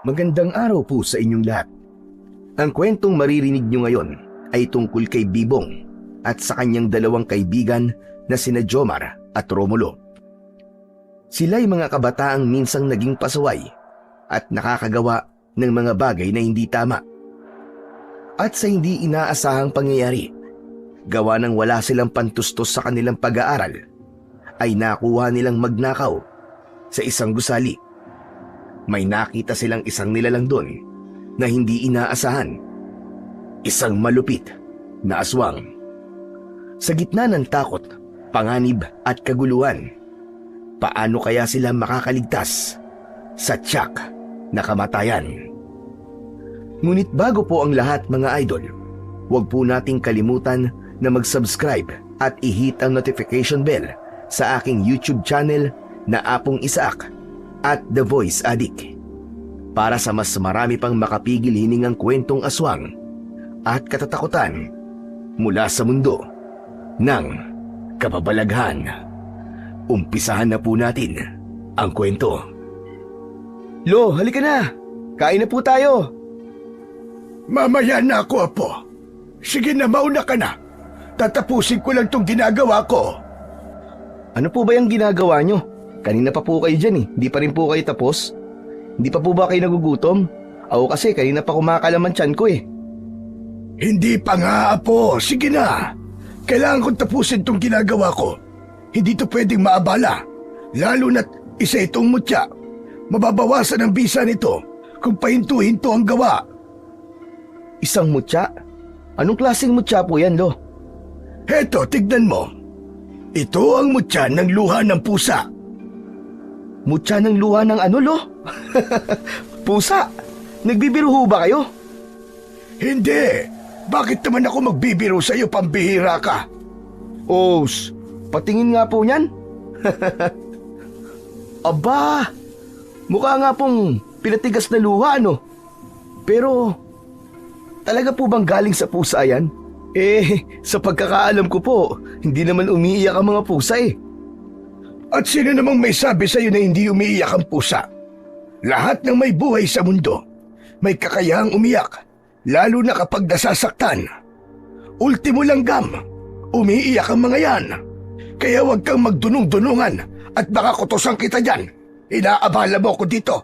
Magandang araw po sa inyong lahat. Ang kwentong maririnig nyo ngayon ay tungkol kay Bibong at sa kanyang dalawang kaibigan na sina Jomar at Romulo. Sila'y mga kabataang minsang naging pasaway at nakakagawa ng mga bagay na hindi tama. At sa hindi inaasahang pangyayari, gawa ng wala silang pantustos sa kanilang pag-aaral, ay nakuha nilang magnakaw sa isang gusali. May nakita silang isang nilalang doon na hindi inaasahan. Isang malupit na aswang. Sa gitna ng takot, panganib at kaguluhan, paano kaya sila makakaligtas sa tiyak na kamatayan? Ngunit bago po ang lahat mga idol, huwag po nating kalimutan na mag-subscribe at i-hit ang notification bell sa aking YouTube channel na Apong Isaac at The Voice Addict para sa mas marami pang makapigil hiningang kwentong aswang at katatakutan mula sa mundo ng kababalaghan. Umpisahan na po natin ang kwento. Lo, halika na! Kain na po tayo! Mamaya na ako, Apo. Sige na, mauna ka na. Tatapusin ko lang tong ginagawa ko. Ano po ba yung ginagawa nyo? Kanina pa po kayo dyan eh. Hindi pa rin po kayo tapos? Hindi pa po ba kayo nagugutom? Ako kasi kanina pa kumakalaman tiyan ko eh. Hindi pa nga, Apo. Sige na. Kailangan kong tapusin tong ginagawa ko. Hindi to pwedeng maabala. Lalo na't isa itong mutya. Mababawasan ang bisa nito kung pahinto-hinto ang gawa. Isang mutya? Anong klaseng mutya po yan, Lo? Heto, tignan mo. Ito ang mutya ng luha ng pusa. Mutya ng luha ng ano, Lo? Pusa? Nagbibiro ho ba kayo? Hindi. Bakit naman ako magbibiro sa iyo, pambihira ka? Patingin nga po niyan. Aba, mukha nga pong pinatigas na luha, ano? Pero, talaga po bang galing sa pusa yan? Sa pagkakaalam ko po, hindi naman umiiyak ang mga pusa eh. At sino namang may sabi sa iyo na hindi umiiyak ang pusa? Lahat ng may buhay sa mundo, may kakayahang umiyak, lalo na kapag nasasaktan. Ultimo langgam, umiiyak ang mga yan. Kaya huwag kang magdunong-dunungan at baka kutosan kita dyan. Inaabala mo ko dito.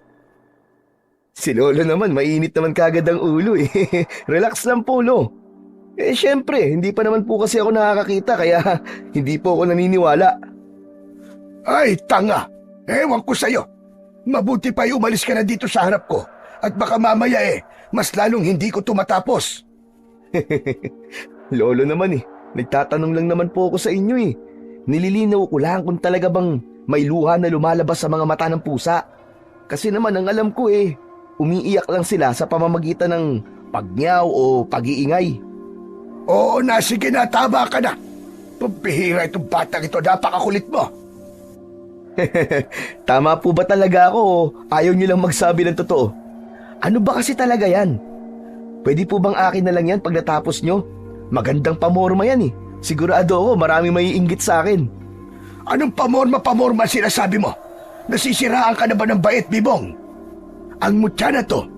Si Lolo naman, mainit naman kagad ang ulo eh. Relax lang po, Lo. Syempre, hindi pa naman po kasi ako nakakakita kaya hindi po ako naniniwala. Ay, tanga! Ewan ko sa'yo. Mabuti pa umalis ka na dito sa harap ko at baka mamaya mas lalong hindi ko tumatapos. Lolo naman eh, nagtatanong lang naman po ako sa inyo eh. Nililinaw ko lang kung talaga bang may luha na lumalabas sa mga mata ng pusa. Kasi naman ang alam ko umiiyak lang sila sa pamamagitan ng pagnyaw o pag-iingay. Oo na, sige na, tama ka na. Pambihira itong batang ito, napakakulit mo. Tama po ba talaga ako o ayaw niyo lang magsabi ng totoo? Ano ba kasi talaga yan? Pwede po bang akin na lang yan pag natapos nyo? Magandang pamorma yan eh. Sigurado ako maraming maiinggit sa akin. Anong pamorma sinasabi mo? Nasisiraan ka na ba ng bait, Bibong? Ang mutya na to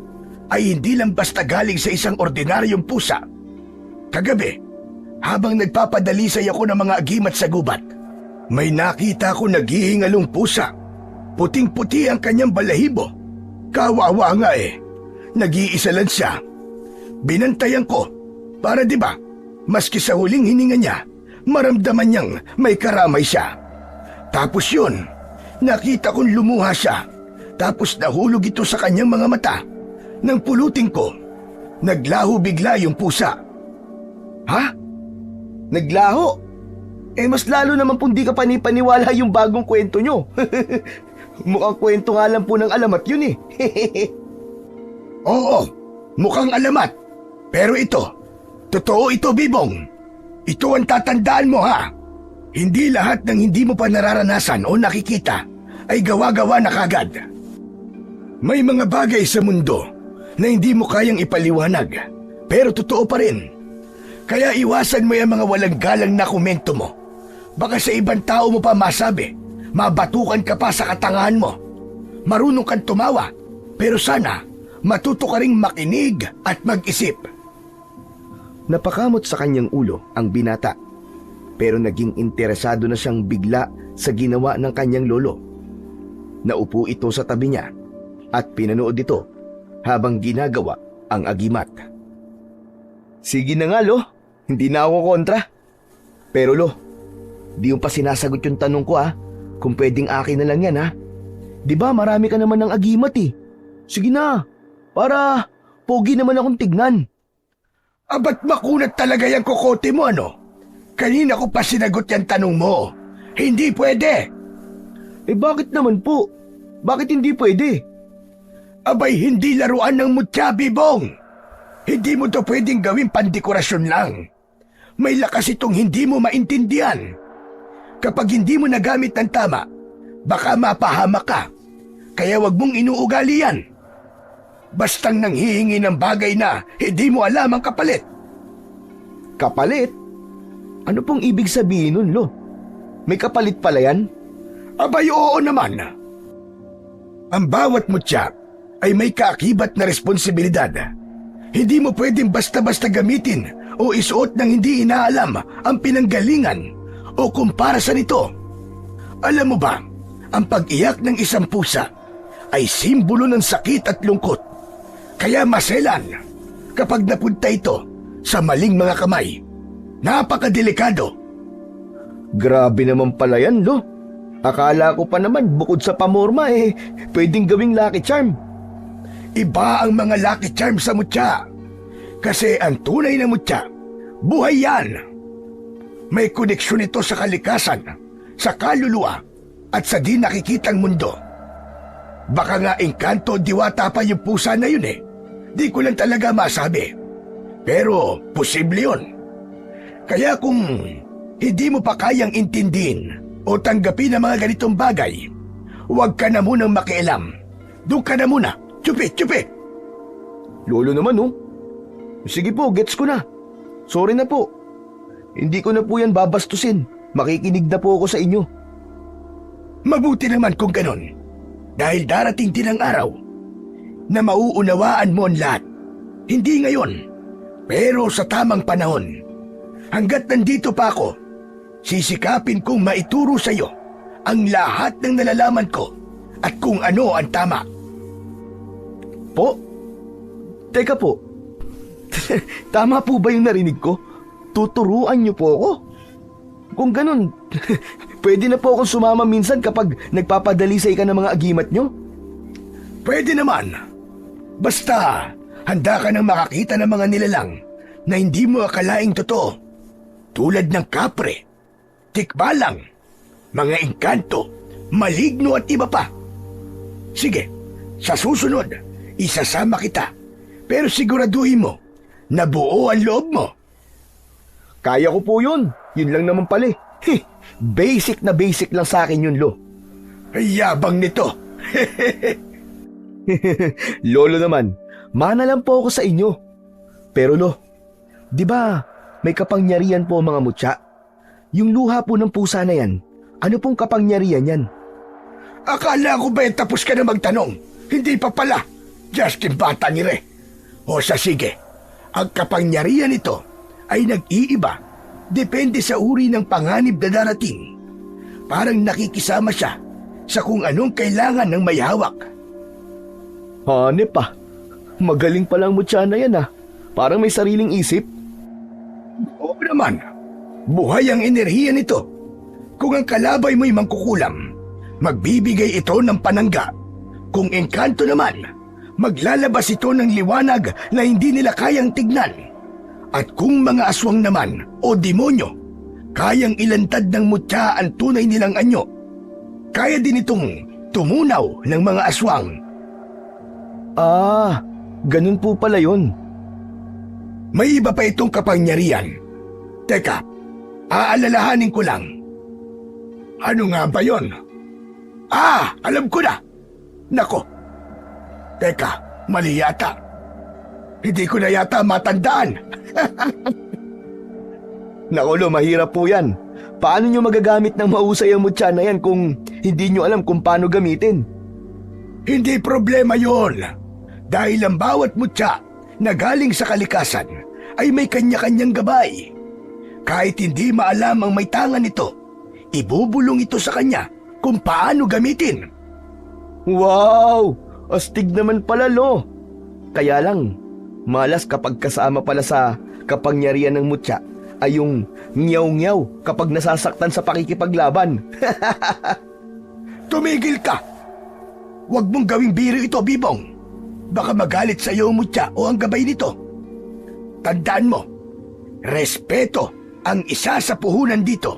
ay hindi lang basta galing sa isang ordinaryong pusa. Kagabi, habang nagpapadalisay ako ng mga agimat sa gubat, may nakita ko naghihingalong pusa. Puting-puti ang kanyang balahibo. Kawawa nga Nag-iisa lang siya. Binantayan ko para maski sa huling hininga niya, maramdaman niyang may karamay siya. Tapos yun, nakita kong lumuha siya. Tapos nahulog ito sa kanyang mga mata. Nang pulutin ko, naglaho bigla yung pusa. Ha? Naglaho? Mas lalo naman pong di ka panipaniwala yung bagong kwento nyo. Mukhang kwento nga lang po ng alamat yun Oo, mukhang alamat. Pero totoo ito, Bibong. Ito ang tatandaan mo, ha? Hindi lahat ng hindi mo pa nararanasan o nakikita ay gawa-gawa na kagad. May mga bagay sa mundo na hindi mo kayang ipaliwanag, pero totoo pa rin. Kaya iwasan mo yung mga walang galang na komento mo. Baka sa ibang tao mo pa masabi, mabatukan ka pa sa katangahan mo. Marunong kang tumawa, pero sana matuto ka ring makinig at mag-isip. Napakamot sa kanyang ulo ang binata, pero naging interesado na siyang bigla sa ginawa ng kanyang lolo. Naupo ito sa tabi niya at pinanood ito habang ginagawa ang agimat. Sige na nga, Lo. Hindi na ako kontra. Pero, Lo, di mo pa sinasagot yung tanong ko, kung pwedeng akin na lang yan, ha? Di ba marami ka naman ng agimat, eh. Sige na, para pogi naman akong tignan. Abat makunat talaga yung kokote mo, ano? Kanina ko pa sinagot yung tanong mo. Hindi pwede. Eh bakit naman po? Bakit hindi pwede? Abay, hindi laruan ng mutya, Bibong. Hindi mo to pwedeng gawing pandekorasyon lang. May lakas itong hindi mo maintindihan. Kapag hindi mo nagamit ng tama, baka mapahamak ka. Kaya wag mong inuugali yan. Bastang nanghihingi ng bagay na hindi mo alam ang kapalit. Kapalit? Ano pong ibig sabihin nun, Lo? May kapalit pala yan? Abay, oo naman. Ang bawat mutya ay may kaakibat na responsibilidad. Hindi mo pwedeng basta-basta gamitin o isuot ng hindi inaalam ang pinanggalingan o kumpara sa nito. Alam mo ba, ang pag-iyak ng isang pusa ay simbolo ng sakit at lungkot. Kaya maselan kapag napunta ito sa maling mga kamay. Napakadelikado. Grabe naman pala yan, Lo. Akala ko pa naman bukod sa pamorma pwedeng gawing lucky charm. Iba ang mga lucky charm sa mutya. Kasi ang tunay na mutya, buhay yan. May koneksyon ito sa kalikasan, sa kaluluwa, at sa di nakikitang mundo. Baka nga engkanto diwata pa yung pusa na yun. Di ko lang talaga masabi. Pero posible yun. Kaya kung hindi mo pa kayang intindihin o tanggapin ang mga ganitong bagay, huwag ka na munang makialam. Doon ka na muna. Chupi! Lolo naman, oh. Sige po, gets ko na. Sorry na po. Hindi ko na po yan babastusin. Makikinig na po ako sa inyo. Mabuti naman kung ganon. Dahil darating din ang araw na mauunawaan mo ang lahat. Hindi ngayon, pero sa tamang panahon. Hanggat nandito pa ako, sisikapin kong maituro sa iyo ang lahat ng nalalaman ko at kung ano ang tama. Po? Teka po. Tama po ba yung narinig ko? Tuturuan niyo po ako? Kung ganun, pwede na po akong sumama minsan kapag nagpapadalisay ka ng mga agimat niyo? Pwede naman. Basta, handa ka nang makakita ng mga nilalang na hindi mo akalaing totoo. Tulad ng kapre, tikbalang, mga engkanto, maligno at iba pa. Sige, sa susunod, isasama kita. Pero siguraduhin mo na buo ang loob mo. Kaya ko po yun. Yun lang naman pala. Basic na basic lang sa akin yun, Lo. Ay, yabang nito. Lolo naman, mana lang po ako sa inyo. Pero Lo, di ba may kapangyarihan po mga mutya? Yung luha po ng pusa na yan, ano pong kapangyarihan yan? Akala ko ba tapos ka na magtanong? Hindi pa pala. Justin bata ni Re. O sige, ang kapangyarihan nito ay nag-iiba. Depende sa uri ng panganib na darating. Parang nakikisama siya sa kung anong kailangan ng may hawak. Hanep pa. Magaling palang mutya na yan Parang may sariling isip. Oo naman. Buhay ang enerhiya nito. Kung ang kalabay mo'y mangkukulam, magbibigay ito ng panangga. Kung engkanto naman, maglalabas ito ng liwanag na hindi nila kayang tignan. At kung mga aswang naman o demonyo, kayang ilantad ng mutya ang tunay nilang anyo. Kaya din itong tumunaw ng mga aswang. Ganun po pala yun. May iba pa itong kapangyarihan. Teka, aalalahanin ko lang. Ano nga ba yon? Alam ko na. Nako. Teka, mali yata. Hindi ko na yata matandaan. Naku, Lo, mahirap po yan. Paano nyo magagamit ng mahusay ang mutya na yan kung hindi nyo alam kung paano gamitin? Hindi problema yon. Dahil ang bawat mutya na galing sa kalikasan ay may kanya-kanyang gabay. Kahit hindi maalam ang may tangan nito, ibubulong ito sa kanya kung paano gamitin. Wow! Astig naman pala, Lo. Kaya lang, malas kapag kasama pala sa kapangyarihan ng mutya ay yung nyaw-nyaw kapag nasasaktan sa pakikipaglaban. Tumigil ka! Huwag mong gawing biro ito, Bibong. Baka magalit sa iyo ang mutya o ang gabay nito. Tandaan mo, respeto ang isa sa puhunan dito.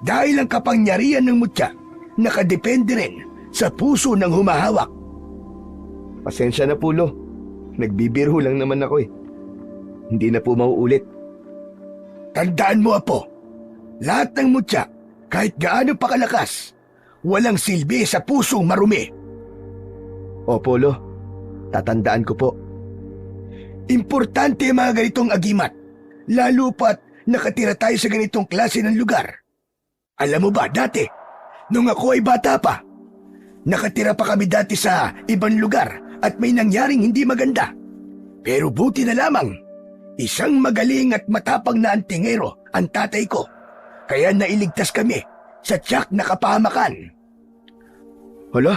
Dahil ang kapangyarihan ng mutya nakadepende rin sa puso ng humahawak. Pasensya na po, Lo. Nagbibiro lang naman ako eh. Hindi na po mauulit. Tandaan mo, Apo, lahat ng mutya, kahit gaano pa kalakas, walang silbi sa pusong marumi. Opo, Lo. Tatandaan ko po. Importante ang mga ganitong agimat, lalo pat nakatira tayo sa ganitong klase ng lugar. Alam mo ba, dati, nung ako ay bata pa, nakatira pa kami dati sa ibang lugar at may nangyaring hindi maganda. Pero buti na lamang, isang magaling at matapang na antingero ang tatay ko, kaya nailigtas kami sa tiyak na kapahamakan. Hala?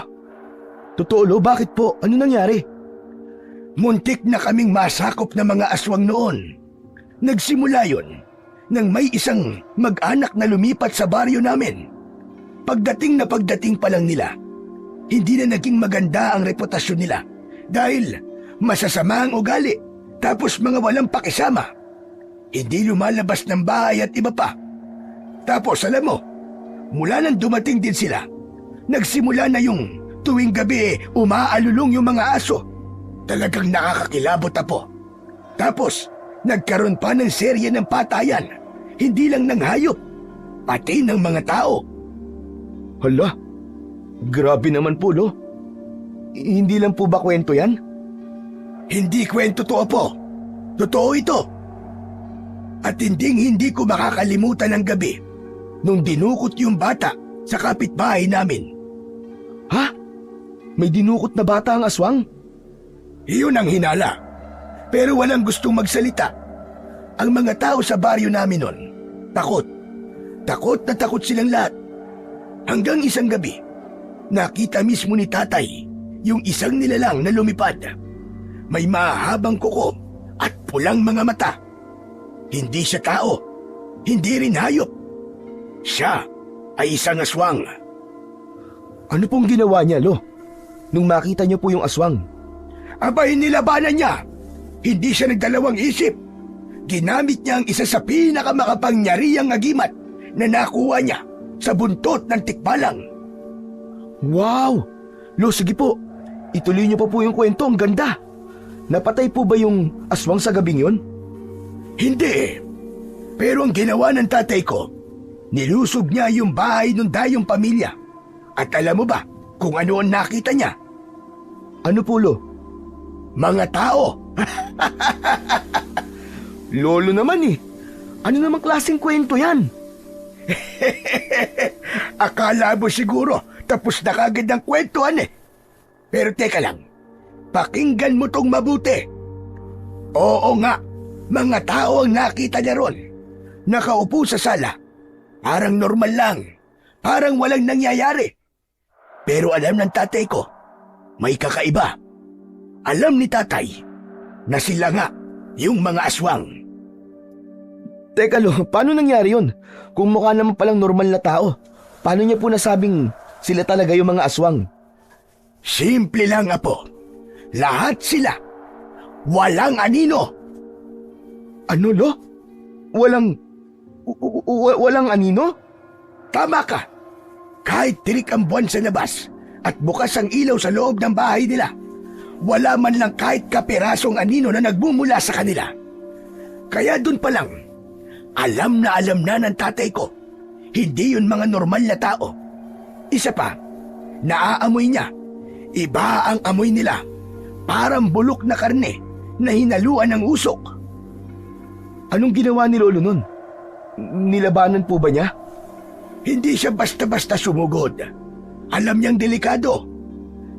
Totoo, Lo? Bakit po? Ano nangyari? Muntik na kaming masakop ng mga aswang noon. Nagsimula yon nang may isang mag-anak na lumipat sa baryo namin. Pagdating pa lang nila, hindi na naging maganda ang reputasyon nila dahil masasama ang ugali tapos mga walang pakisama. Hindi lumalabas ng bahay at iba pa. Tapos alam mo, mula nang dumating din sila, nagsimula na yung tuwing gabi umaalulong yung mga aso. Talagang nakakakilabot, Apo. Tapos, nagkaroon pa ng serye ng patayan, hindi lang ng hayop, pati ng mga tao. Hala? Grabe naman po, Lo. Hindi lang po ba kwento yan? Hindi kwento to, Apo. Totoo ito. At hindi ko makakalimutan ang gabi nung dinukot yung bata sa kapitbahay namin. Ha? May dinukot na bata ang aswang? Iyon ang hinala. Pero walang gustong magsalita. Ang mga tao sa baryo namin noon, takot. Takot na takot silang lahat. Hanggang isang gabi, nakita mismo ni tatay yung isang nilalang na lumipad. May mahabang kuko at pulang mga mata. Hindi siya tao, hindi rin hayop. Siya ay isang aswang. Ano pong ginawa niya, Lo? Nung makita niyo po yung aswang? Abay, nilabanan niya. Hindi siya nagdalawang isip. Ginamit niya ang isa sa pinakamakapangyarihang agimat na nakuha niya sa buntot ng tikbalang. Wow! Lo, sige po. Ituloy niyo pa po yung kwento. Ang ganda. Napatay po ba yung aswang sa gabing yun? Hindi. Pero ang ginawa ng tatay ko, nilusob niya yung bahay ng dayong pamilya. At alam mo ba kung ano ang nakita niya? Ano po, Lo? Mga tao. Lolo naman eh. Ano namang klaseng kwento yan? Akala mo siguro tapos na kagad ang kwentuhan eh. Pero teka lang, pakinggan mo tong mabuti. Oo nga, mga tao ang nakita niya ron. Nakaupo sa sala. Parang normal lang. Parang walang nangyayari. Pero alam ng tatay ko, may kakaiba. Alam ni tatay na sila nga yung mga aswang. Teka, Lo, paano nangyari yun? Kung mukha naman palang normal na tao, paano niya po nasabing sila talaga yung mga aswang? Simple lang, Apo. Lahat sila. Walang anino. Ano, Lo? Walang anino? Tama ka. Kahit tirik ang buwan sa labas at bukas ang ilaw sa loob ng bahay nila, wala man lang kahit kapirasong anino na nagbumula sa kanila. Kaya dun pa lang, alam na ng tatay ko, hindi yun mga normal na tao. Isa pa, naaamoy niya. Iba ang amoy nila. Parang bulok na karne na hinaluan ng usok. Anong ginawa ni Lolo nun? Nilabanan po ba niya? Hindi siya basta-basta sumugod. Alam niyang delikado.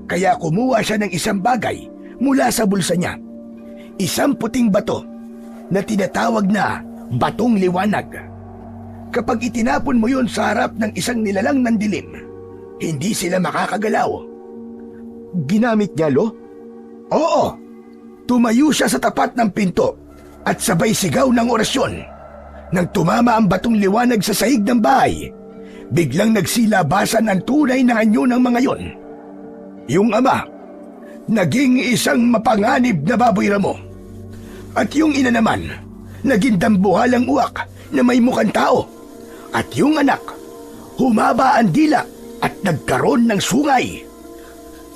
Kaya kumuha siya ng isang bagay mula sa bulsa niya. Isang puting bato na tinatawag na batong liwanag. Kapag itinapon mo yun sa harap ng isang nilalang ng dilim, hindi sila makakagalaw. Ginamit niya, Lo? Oo, tumayo siya sa tapat ng pinto at sabay sigaw ng orasyon. Nang tumama ang batong liwanag sa sahig ng bahay, biglang nagsilabasan ang tunay na anyo ng mga yon. Yung ama, naging isang mapanganib na baboy ramo. At yung ina naman, naging dambuhalang uwak na may mukhang tao. At yung anak, humaba ang dila at nagkaroon ng sungay.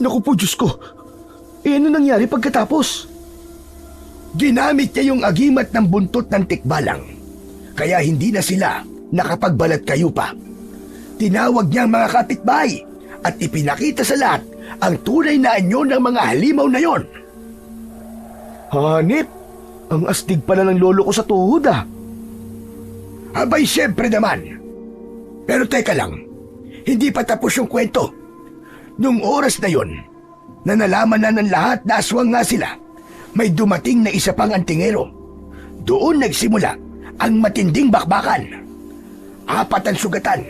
Naku po, Diyos ko. Ano nangyari pagkatapos? Ginamit niya yung agimat ng buntot ng tikbalang, kaya hindi na sila nakapagbalat kayo pa. Tinawag niya ang mga kapitbahay at ipinakita sa lahat ang tunay na anyo ng mga halimaw na yon. Hanip, ang astig pala ng lolo ko sa tuhod ah. Abay, siyempre naman. Pero teka lang, hindi pa tapos yung kwento. Nung oras na yon, na nalaman na ng lahat na aswang nga sila, may dumating na isa pang antingero. Doon nagsimula ang matinding bakbakan. 4 ang sugatan,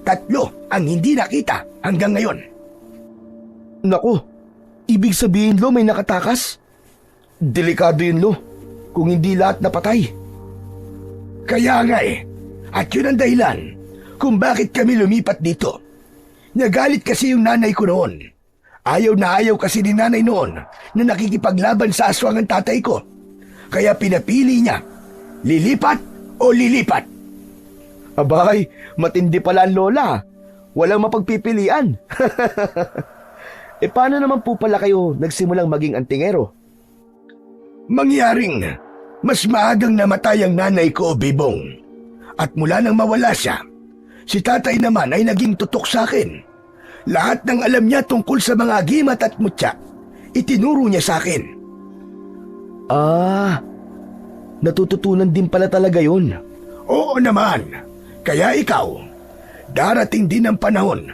3 ang hindi nakita hanggang ngayon. Naku, ibig sabihin, Lo, may nakatakas? Delikado yun, Lo, kung hindi lahat napatay. Kaya nga at yun ang dahilan kung bakit kami lumipat dito. Nagalit kasi yung nanay ko noon. Ayaw na ayaw kasi ni nanay noon na nakikipaglaban sa aswang ang tatay ko. Kaya pinapili niya, lilipat o lilipat. Abay, matindi pala ang lola. Walang mapagpipilian. Paano naman po pala kayo nagsimulang maging antingero? Mangyaring mas maagang namatay ang nanay ko, Bibong. At mula nang mawala siya, si tatay naman ay naging tutok sa akin. Lahat ng alam niya tungkol sa mga agimat at mutya, itinuro niya sa akin. Ah, natututunan din pala talaga yun. Oo naman. Kaya ikaw, darating din ang panahon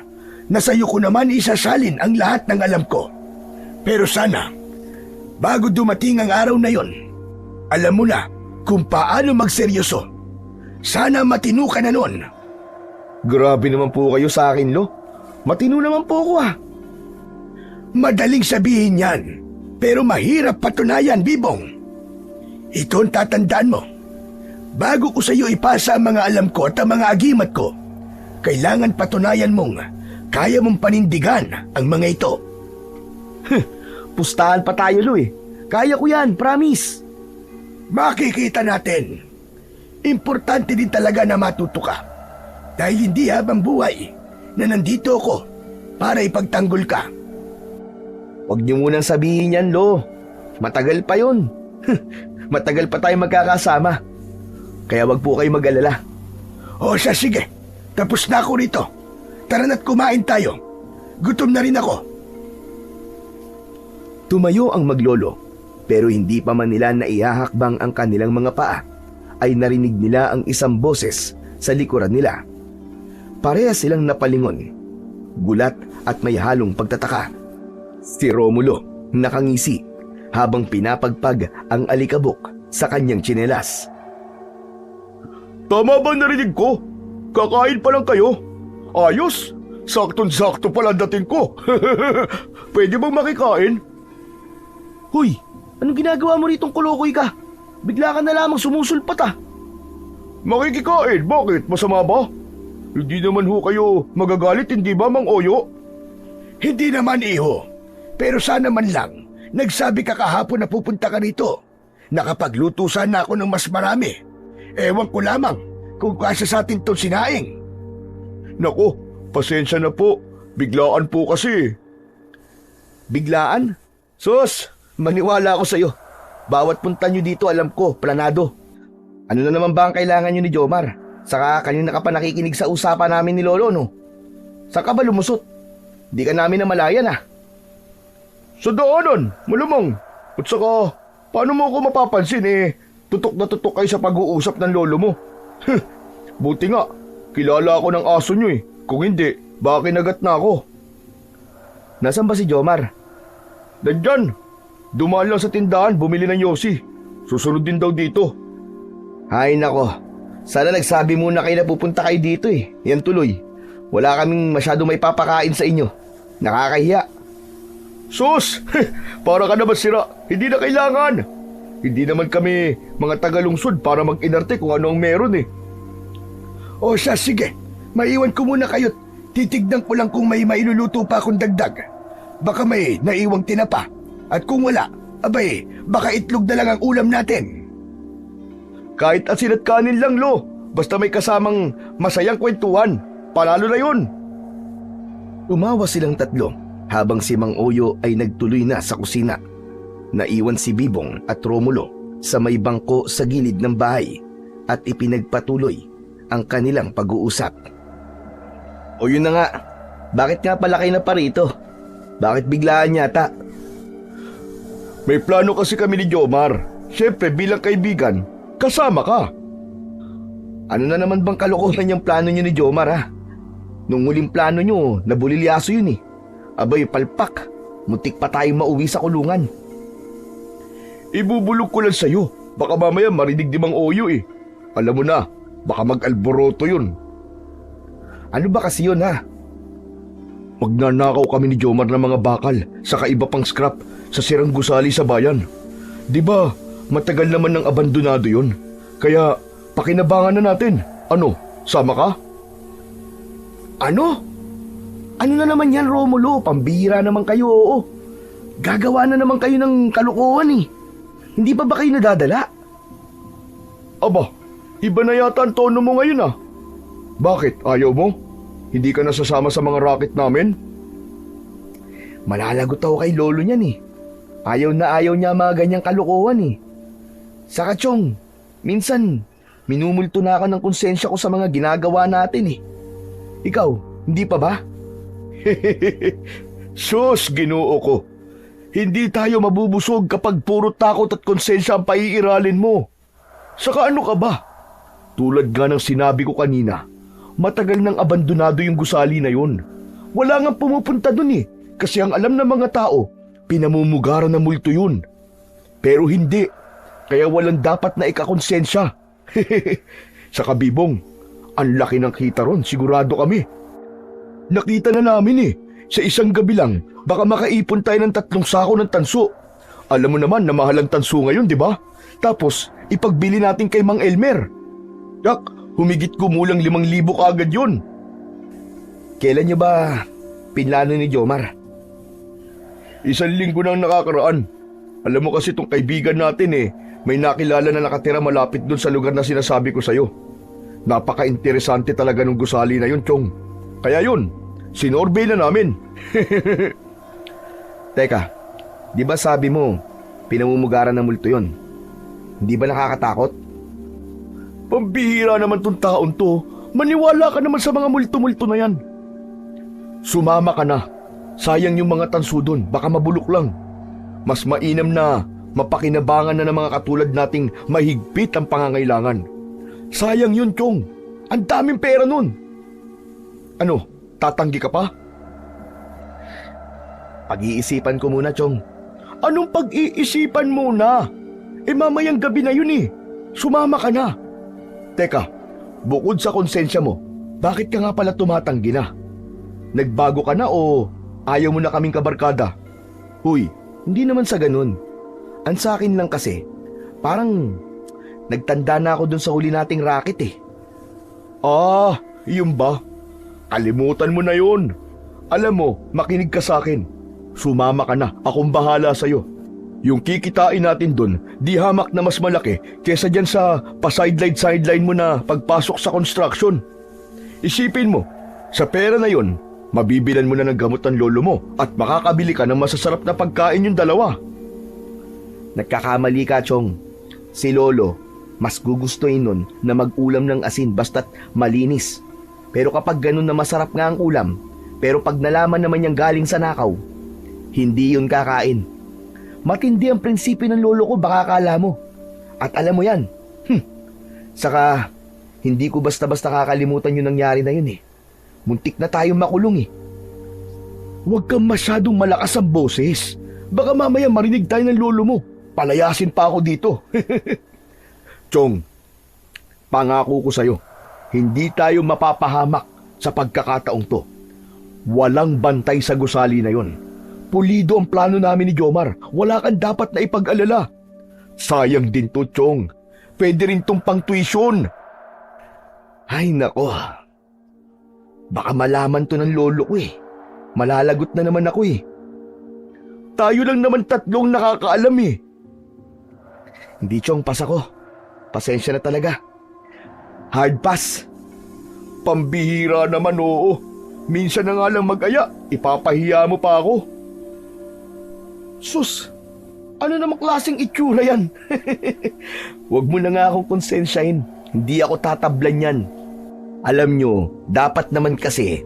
na sa'yo ko naman isasalin ang lahat ng alam ko. Pero sana, bago dumating ang araw na yon, alam mo na kung paano magseryoso. Sana matino ka na nun. Grabe naman po kayo sa akin, Lo. Matino naman po ako ah. Madaling sabihin yan, pero mahirap patunayan, Bibong. Ito ang tatandaan mo. Bago ko sa iyo ipasa ang mga alam ko at ang mga agimat ko, kailangan patunayan mong kaya mong panindigan ang mga ito. Pustahan pa tayo, Lo eh. Kaya ko yan, promise. Makikita natin. Importante din talaga na matuto ka. Dahil hindi habang buhay na nandito ako para ipagtanggol ka. Huwag niyo munang sabihin yan, Lo. Matagal pa yun. Matagal pa tayo magkakasama. Kaya wag po kayo mag-alala. O siya, sige. Tapos na ako rito. Tara na't kumain tayo. Gutom na rin ako. Tumayo ang maglolo, pero hindi pa man nila naihahakbang ang kanilang mga paa, ay narinig nila ang isang boses sa likuran nila. Parehas silang napalingon, gulat at may halong pagtataka. Si Romulo nakangisi habang pinapagpag ang alikabok sa kanyang tsinelas. Tama ba narinig ko? Kakain pa lang kayo? Ayos! Saktong-sakto pala dating ko. Pwede bang makikain? Hoy, anong ginagawa mo ritong kulukoy ka? Bigla ka na lamang sumusulpat ah. Makikikain? Bakit? Masama ba? Hindi naman ho kayo magagalit, hindi ba, Mang Oyo? Hindi naman, iho. Pero sana man lang, nagsabi ka kahapon na pupunta ka rito. Nakapagluto sana ako ng mas marami. Ewan ko lamang kung kasya sa atin itong sinaing. Nako, pasensya na po. Biglaan po kasi. Biglaan? Sus, maniwala ako sa'yo. Bawat punta nyo dito alam ko, planado. Ano na naman ba ang kailangan nyo ni Jomar? Saka kanina ka pa nakikinig sa usapan namin ni Lolo, no? Saka ba lumusot? Di ka namin namalayan ah. Sa daanan, malamang. At saka, paano mo ako mapapansin tutok na tutok kayo sa pag-uusap ng lolo mo. Buti nga, kilala ako ng aso nyo eh. Kung hindi, baka kinagat na ako. Nasaan ba si Jomar? Nandyan, Dumaan lang sa tindahan, bumili ng yosi. Susunod din daw dito. Ay nako, sana nagsabi muna kayo na pupunta kayo dito eh. Yan tuloy. Wala kaming masyado may papakain sa inyo. Nakakahiya. Sus! Para ka naman sira. Hindi na kailangan. Hindi naman kami mga tagalungsod para mag-inarte kung ano ang meron eh. O siya, sige. Maiwan ko muna kayo. Titignan ko lang kung may mailuluto pa akong dagdag. Baka may naiwang tinapa. At kung wala, abay, baka itlog na lang ang ulam natin. Kahit asin at kanin lang, Lo. Basta may kasamang masayang kwentuhan. Panalo na yun. Umawa silang tatlo habang si Mang Oyo ay nagtuloy na sa kusina. Naiwan si Bibong at Romulo sa may bangko sa gilid ng bahay at ipinagpatuloy ang kanilang pag-uusap. O yun na nga, bakit nga pala kayo na parito? Bakit biglaan yata? May plano kasi kami ni Jomar. Siyempre bilang kaibigan, kasama ka. Ano na naman bang kalokohan yung plano nyo ni Jomar ha? Nung huling plano nyo, nabulilyaso yun eh. Abay, palpak. Muntik pa tayong mauwi sa kulungan. Ibubulog ko lang sa'yo. Baka mamaya marinig di Mang Oyo eh. Alam mo na, baka mag-alboroto yun. Ano ba kasi yun ha? Magnanakaw kami ni Jomar ng mga bakal saka iba pang scrap sa sirang gusali sa bayan. Di ba, matagal naman ng abandonado yun. Kaya, pakinabangan na natin. Ano, sama ka? Ano? Ano na naman yan, Romulo? Pambihira naman kayo, oo. Gagawa na naman kayo ng kalokohan eh. Hindi pa ba kayo nadadala? Aba, iba na yata ang tono mo ngayon ah. Bakit, ayaw mo? Hindi ka nasasama sa mga racket namin? Malalagot ako kay lolo niyan eh. Ayaw na ayaw niya mga ganyang kalokohan eh. Saka Chong, minsan minumulto na ako ng konsensya ko sa mga ginagawa natin eh. Ikaw, hindi pa ba? Sus, Ginoo ko. Hindi tayo mabubusog kapag puro takot at konsensya ang paiiralin mo. Saka ano ka ba? Tulad nga ng sinabi ko kanina, matagal nang abandonado yung gusali na yun. Wala nga pumupunta dun eh, kasi ang alam ng mga tao, pinamumugaran na multo yun. Pero hindi, kaya walang dapat na ikakonsensya. Saka Bibong, ang laki ng kita ron, sigurado kami. Nakita na namin eh, sa isang gabi lang, baka makaipon tayo ng 3 sako ng tanso. Alam mo naman na mahal ang tanso ngayon, di ba? Tapos, ipagbili natin kay Mang Elmer. Yak, humigit kumulang 5,000 kaagad yun. Kailan niyo ba pinlano ni Jomar? 1 linggo nang nakakaraan. Alam mo kasi itong kaibigan natin eh, may nakilala na nakatira malapit dun sa lugar na sinasabi ko sa'yo. Napaka-interesante talaga ng gusali na yun, Chong. Kaya yun, sinorbay na namin. Teka, di ba sabi mo, pinamumugaran ng multo yun? Hindi ba nakakatakot? Pambihira naman tong taon to. Maniwala ka naman sa mga multo-multo na yan. Sumama ka na. Sayang yung mga tanso dun, baka mabulok lang. Mas mainam na mapakinabangan na ng mga katulad nating mahigpit ang pangangailangan. Sayang yun, Chong. Ang daming pera nun. Ano, tatanggi ka pa? Pag-iisipan ko muna, Chong. Anong pag-iisipan muna? Mamayang gabi na yun eh. Sumama ka na. Teka, bukod sa konsensya mo, bakit ka nga pala tumatanggi na? Nagbago ka na o ayaw mo na kaming kabarkada? Huy, hindi naman sa ganun. Ang sa akin lang kasi, parang nagtanda na ako dun sa huli nating racket eh. Ah, yun ba? Kalimutan mo na yun. Alam mo, makinig ka sa akin. Sumama ka na, akong bahala sa'yo. Yung kikitain natin dun, di hamak na mas malaki kesa dyan sa pa-sideline mo na pagpasok sa construction. Isipin mo, sa pera na yun, mabibilan mo na ng gamot ng lolo mo at makakabili ka ng masasarap na pagkain yung dalawa. Nagkakamali ka, Chong. Si Lolo, mas gugustuhin nun na mag-ulam ng asin basta't malinis. Pero kapag ganun na masarap nga ang ulam, pero pag nalaman naman niyang galing sa nakaw, hindi yun kakain. Matindi ang prinsipyo ng lolo ko, baka akala mo. At alam mo yan. Saka, hindi ko basta-basta kakalimutan yung nangyari na yun eh. Muntik na tayong makulong eh. Huwag kang masyadong malakas ang boses. Baka mamaya marinig tayo ng lolo mo. Palayasin pa ako dito. Chong, pangako ko sa'yo, hindi tayo mapapahamak sa pagkakataong to. Walang bantay sa gusali na yon. Pulido ang plano namin ni Jomar. Wala kang dapat na ipag-alala. Sayang din to, Chong. Pwede rin tong pang-tuition. Ay nako. Baka malaman to ng lolo ko eh. Malalagot na naman ako eh. Tayo lang naman tatlong nakakaalam eh. Hindi, Chong, pas ako. Pasensya na talaga. Hard pass. Pambihira naman, oo. Minsan na nga lang mag-aya, ipapahiya mo pa ako. Sus, ano namang klaseng itsura yan? Huwag mo na nga akong konsensyahin. Hindi ako tatablan yan. Alam nyo, dapat naman kasi,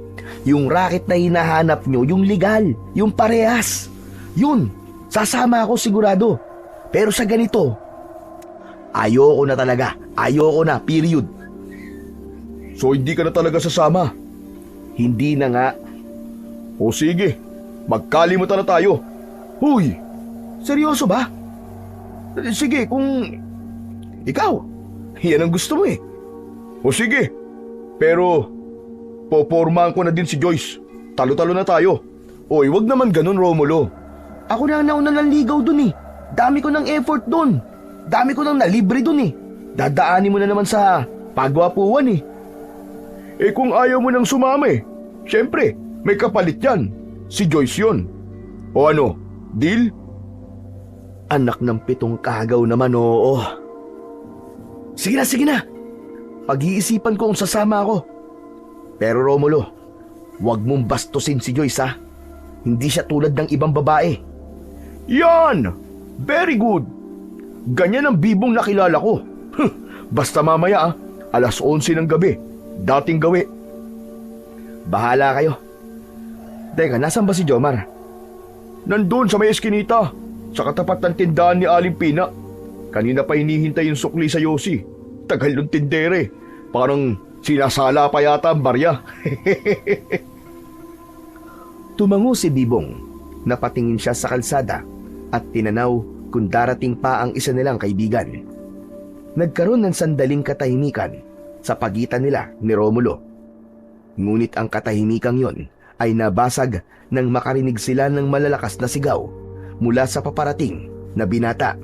yung racket na hinahanap nyo, yung legal, yung parehas. Yun, sasama ako sigurado. Pero sa ganito, ayoko na talaga. Ayoko na, period. So hindi ka na talaga sasama? Hindi na nga. O sige, magkalimutan na tayo. Huy, Seryoso ba? sige kung ikaw, yan ang gusto mo eh. O sige, pero popormahan ko na din si Joyce. Talo-talo na tayo. Oy, wag naman ganun, Romulo. Ako na ang nauna ng ligaw dun eh. Dami ko ng effort dun. Dami ko ng nalibre dun eh. Dadaanin mo na naman sa pagwapuan eh. Eh kung ayaw mo nang sumama eh, syempre, may kapalit yan. Si Joyce yun. O ano, deal? Anak ng pitong kagaw naman, oo. Sige na. Pag-iisipan ko kung sasama ako. Pero Romulo, huwag mong bastusin si Joyce ha. Hindi siya tulad ng ibang babae. Yan! Very good! Ganyan ang bibong nakilala ko. Basta mamaya 11:00 ng gabi. Dating gawi. Bahala kayo. Teka, nasan ba si Jomar? Nandun sa may eskinita, sa katapat ng tindahan ni Aling Pina. Kanina pa hinihintay yung sukli sa Yossi. Tagal ng tindere. Parang sinasala pa yata ang barya. Tumango si Bibong. Napatingin siya sa kalsada at tinanaw kung darating pa ang isa nilang kaibigan. Nagkaroon ng sandaling katahimikan sa pagitan nila ni Romulo. Ngunit ang katahimikang yon ay nabasag nang makarinig sila ng malalakas na sigaw mula sa paparating na binata.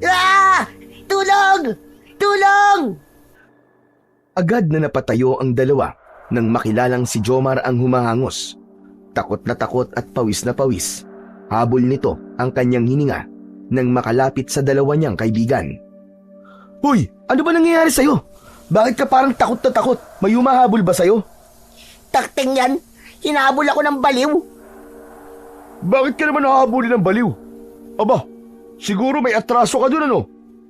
Ah! Tulong! Tulong! Agad na napatayo ang dalawa nang makilalang si Jomar ang humahangos. Takot na takot at pawis na pawis. Habol nito ang kanyang hininga nang makalapit sa dalawa niyang kaibigan. Hoy, Ano ba nangyayari sa'yo? Bakit ka parang takot na takot? May humahabol ba sa'yo? Takting yan! Hinahabol ako ng baliw! bakit ka naman nahabulin ng baliw? Aba, siguro may atraso ka dun ano?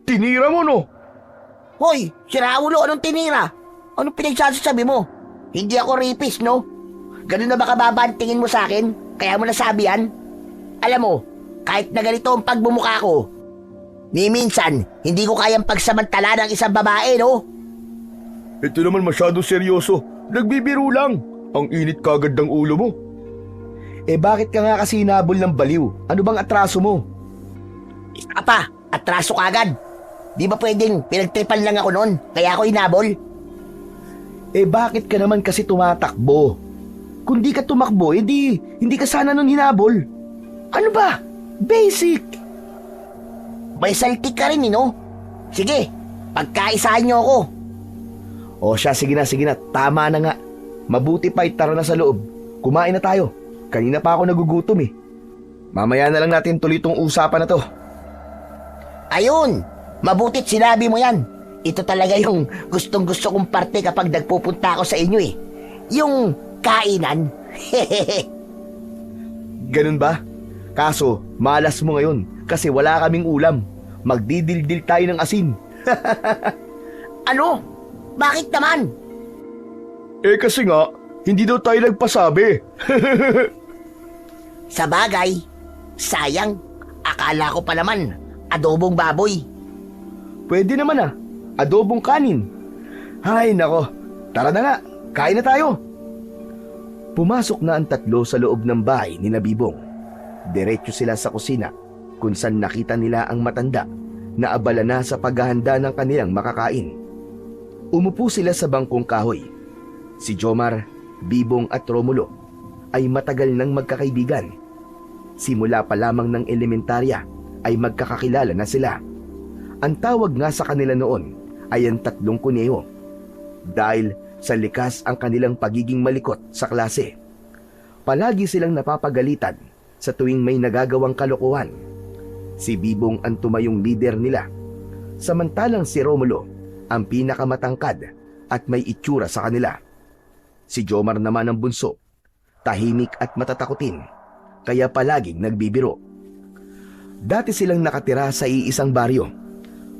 Tinira mo no? Hoy! Si Raulo, anong tinira? Anong pinagsasabi mo? Hindi ako rapist, no? Ganun na ba kababa ang tingin mo sa akin? Kaya mo nasabi yan? Alam mo, kahit na ganito ang pagbumuka ko, ni minsan, hindi ko kayang pagsamantala ng isang babae, no? Ito naman masyado seryoso. Nagbibiro lang. Ang init kagad ng ulo mo. Eh bakit ka nga kasi hinabol ng baliw? Ano bang atraso mo? Isa ka pa, atraso ka agad. Di ba pwedeng pinagtripan lang ako noon, kaya ako hinabol? Eh bakit ka naman kasi tumatakbo? Kung di ka tumakbo, hindi ka sana nun hinabol. Ano ba? Basic! May saltik ka rin, no? Sige, pagkaisahan niyo ako. O siya, sige na. Tama na nga. Mabuti pa tara na sa loob. Kumain na tayo. Kanina pa ako nagugutom eh. Mamaya na lang natin tuloy itong usapan na to. Ayun, mabutit sinabi mo yan. Ito talaga yung gustong-gusto kong parte kapag nagpupunta ako sa inyo eh. Yung kainan. Ganun ba? Kaso, malas mo ngayon kasi wala kaming ulam. Magdidildil tayo ng asin. Ano? Bakit naman? Eh kasi nga, hindi daw tayo nagpasabi. Sa bagay, sayang. Akala ko pa naman, adobong baboy. Pwede naman adobong kanin. Hay nako, tara na nga, kain na tayo. Pumasok na ang tatlo sa loob ng bahay ni Nabibong. Diretso sila sa kusina kung saan nakita nila ang matanda na abala na sa paghahanda ng kanilang makakain. Umupo sila sa bangkong kahoy. Si Jomar, Bibong at Romulo ay matagal nang magkakaibigan. Simula pa lamang ng elementarya ay magkakakilala na sila. Ang tawag nga sa kanila noon ay ang tatlong kuneho dahil sa likas ang kanilang pagiging malikot sa klase. Palagi silang napapagalitan sa tuwing may nagagawang kalokohan. Si Bibong ang tumayong leader nila, samantalang si Romulo ang pinakamatangkad at may itsura sa kanila. Si Jomar naman ang bunso, tahimik at matatakutin, kaya palaging nagbibiro. Dati silang nakatira sa iisang baryo,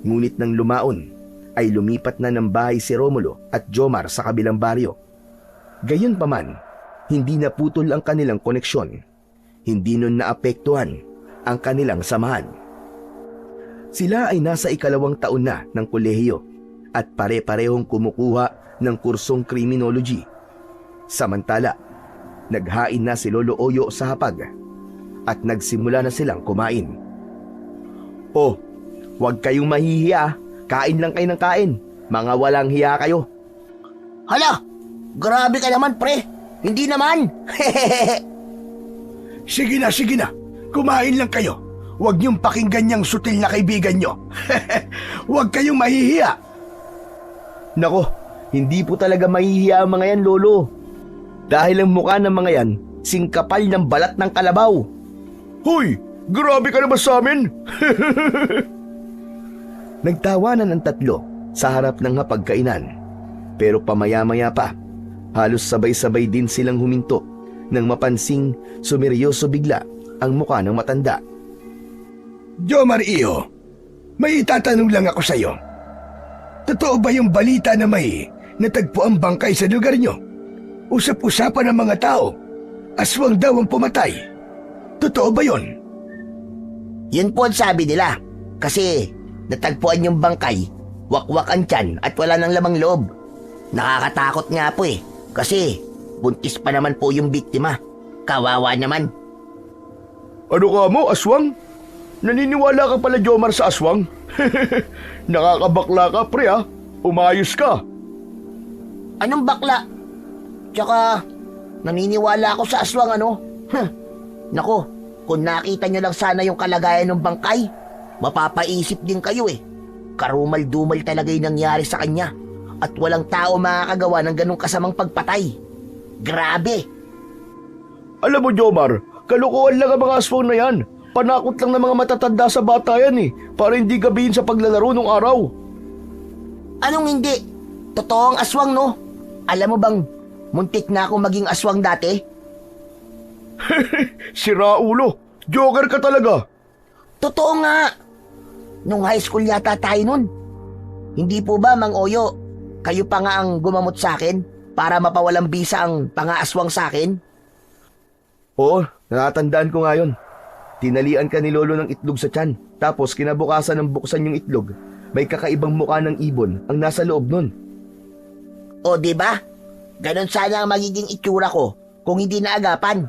ngunit nang lumaon ay lumipat na ng bahay si Romulo at Jomar sa kabilang baryo. Gayunpaman, hindi naputol ang kanilang koneksyon. Hindi nun naapektuhan ang kanilang samahan. Sila ay nasa ikalawang taon na ng kolehiyo at pare-parehong kumukuha ng kursong criminology. Samantala, naghain na si Lolo Oyo sa hapag at nagsimula na silang kumain. Oh, huwag kayong mahihiya. Kain lang kayo ng kain. Mga walang hiya kayo. Hala! Grabe ka naman, pre! Hindi naman! Sige na. Kumain lang kayo. Huwag niyong pakinggan niyang sutil na kaibigan niyo. Huwag kayong mahihiya. Nako, hindi po talaga mahihiya ang mga yan, Lolo. Dahil ang mukha ng mga yan, singkapal ng balat ng kalabaw. Hoy, grabe ka naman sa amin. Nagtawanan ang tatlo sa harap ng hapagkainan. Pero pamaya-maya pa, halos sabay-sabay din silang huminto nang mapansing sumeryoso bigla ang mukha ng matanda. Jomar Iyo, may itatanong lang ako sa iyo. Totoo ba yung balita na may natagpo ang bangkay sa lugar niyo? Usap-usapan ng mga tao. Aswang daw ang pumatay. Totoo ba yon? Yun po ang sabi nila. Kasi natagpuan yung bangkay, wakwak ang tiyan at wala nang lamang loob. Nakakatakot nga po eh. Kasi buntis pa naman po yung biktima. Kawawa naman. Ano ka mo, aswang? Naniniwala ka pala, Jomar, sa aswang? Nakakabakla ka, pre, ha? Umayos ka. Anong bakla? Tsaka, naniniwala ako sa aswang ano? Nako, kung nakita nyo lang sana yung kalagayan ng bangkay, mapapaisip din kayo eh. Karumal-dumal talaga yung nangyari sa kanya. At walang tao makakagawa ng ganong kasamang pagpatay. Grabe! Alam mo, Jomar, kalokohan lang ang mga aswang na yan. Panakot lang ng mga matatanda sa bata yan eh, para hindi gabihin sa paglalaro nung araw. Anong hindi? Totoo ang aswang, no? Alam mo bang, muntik na akong maging aswang dati? Sira ulo, joker ka talaga. Totoo nga! Nung high school yata tayo nun. Hindi po ba, Mang Oyo, kayo pa nga ang gumamot sa akin para mapawalang bisa ang pangaaswang sa akin? Oo, nakatandaan ko nga yun. Tinalian ka ni Lolo ng itlog sa tiyan. Tapos kinabukasan ng buksan yung itlog, may kakaibang mukha ng ibon ang nasa loob nun. O di ba? Ganon sana ang magiging itsura ko kung hindi naagapan.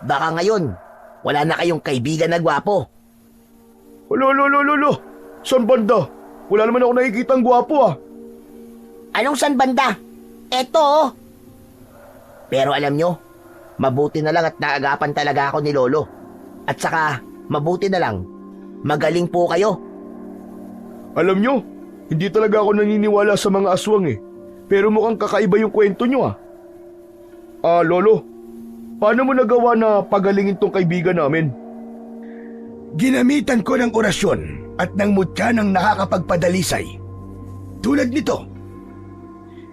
Baka ngayon, wala na kayong kaibigan na gwapo. Lolo, saan banda? Wala naman ako nakikita ang gwapo ah. Anong san banda? Eto oh. Pero alam nyo, mabuti na lang at naagapan talaga ako ni Lolo. At saka, mabuti na lang, magaling po kayo. Alam nyo, hindi talaga ako naniniwala sa mga aswang eh. Pero mukhang kakaiba yung kwento nyo ah. Lolo, paano mo nagawa na pagalingin tong kaibigan namin? Ginamitan ko ng orasyon at ng mutya ng nakakapagpadalisay. Tulad nito.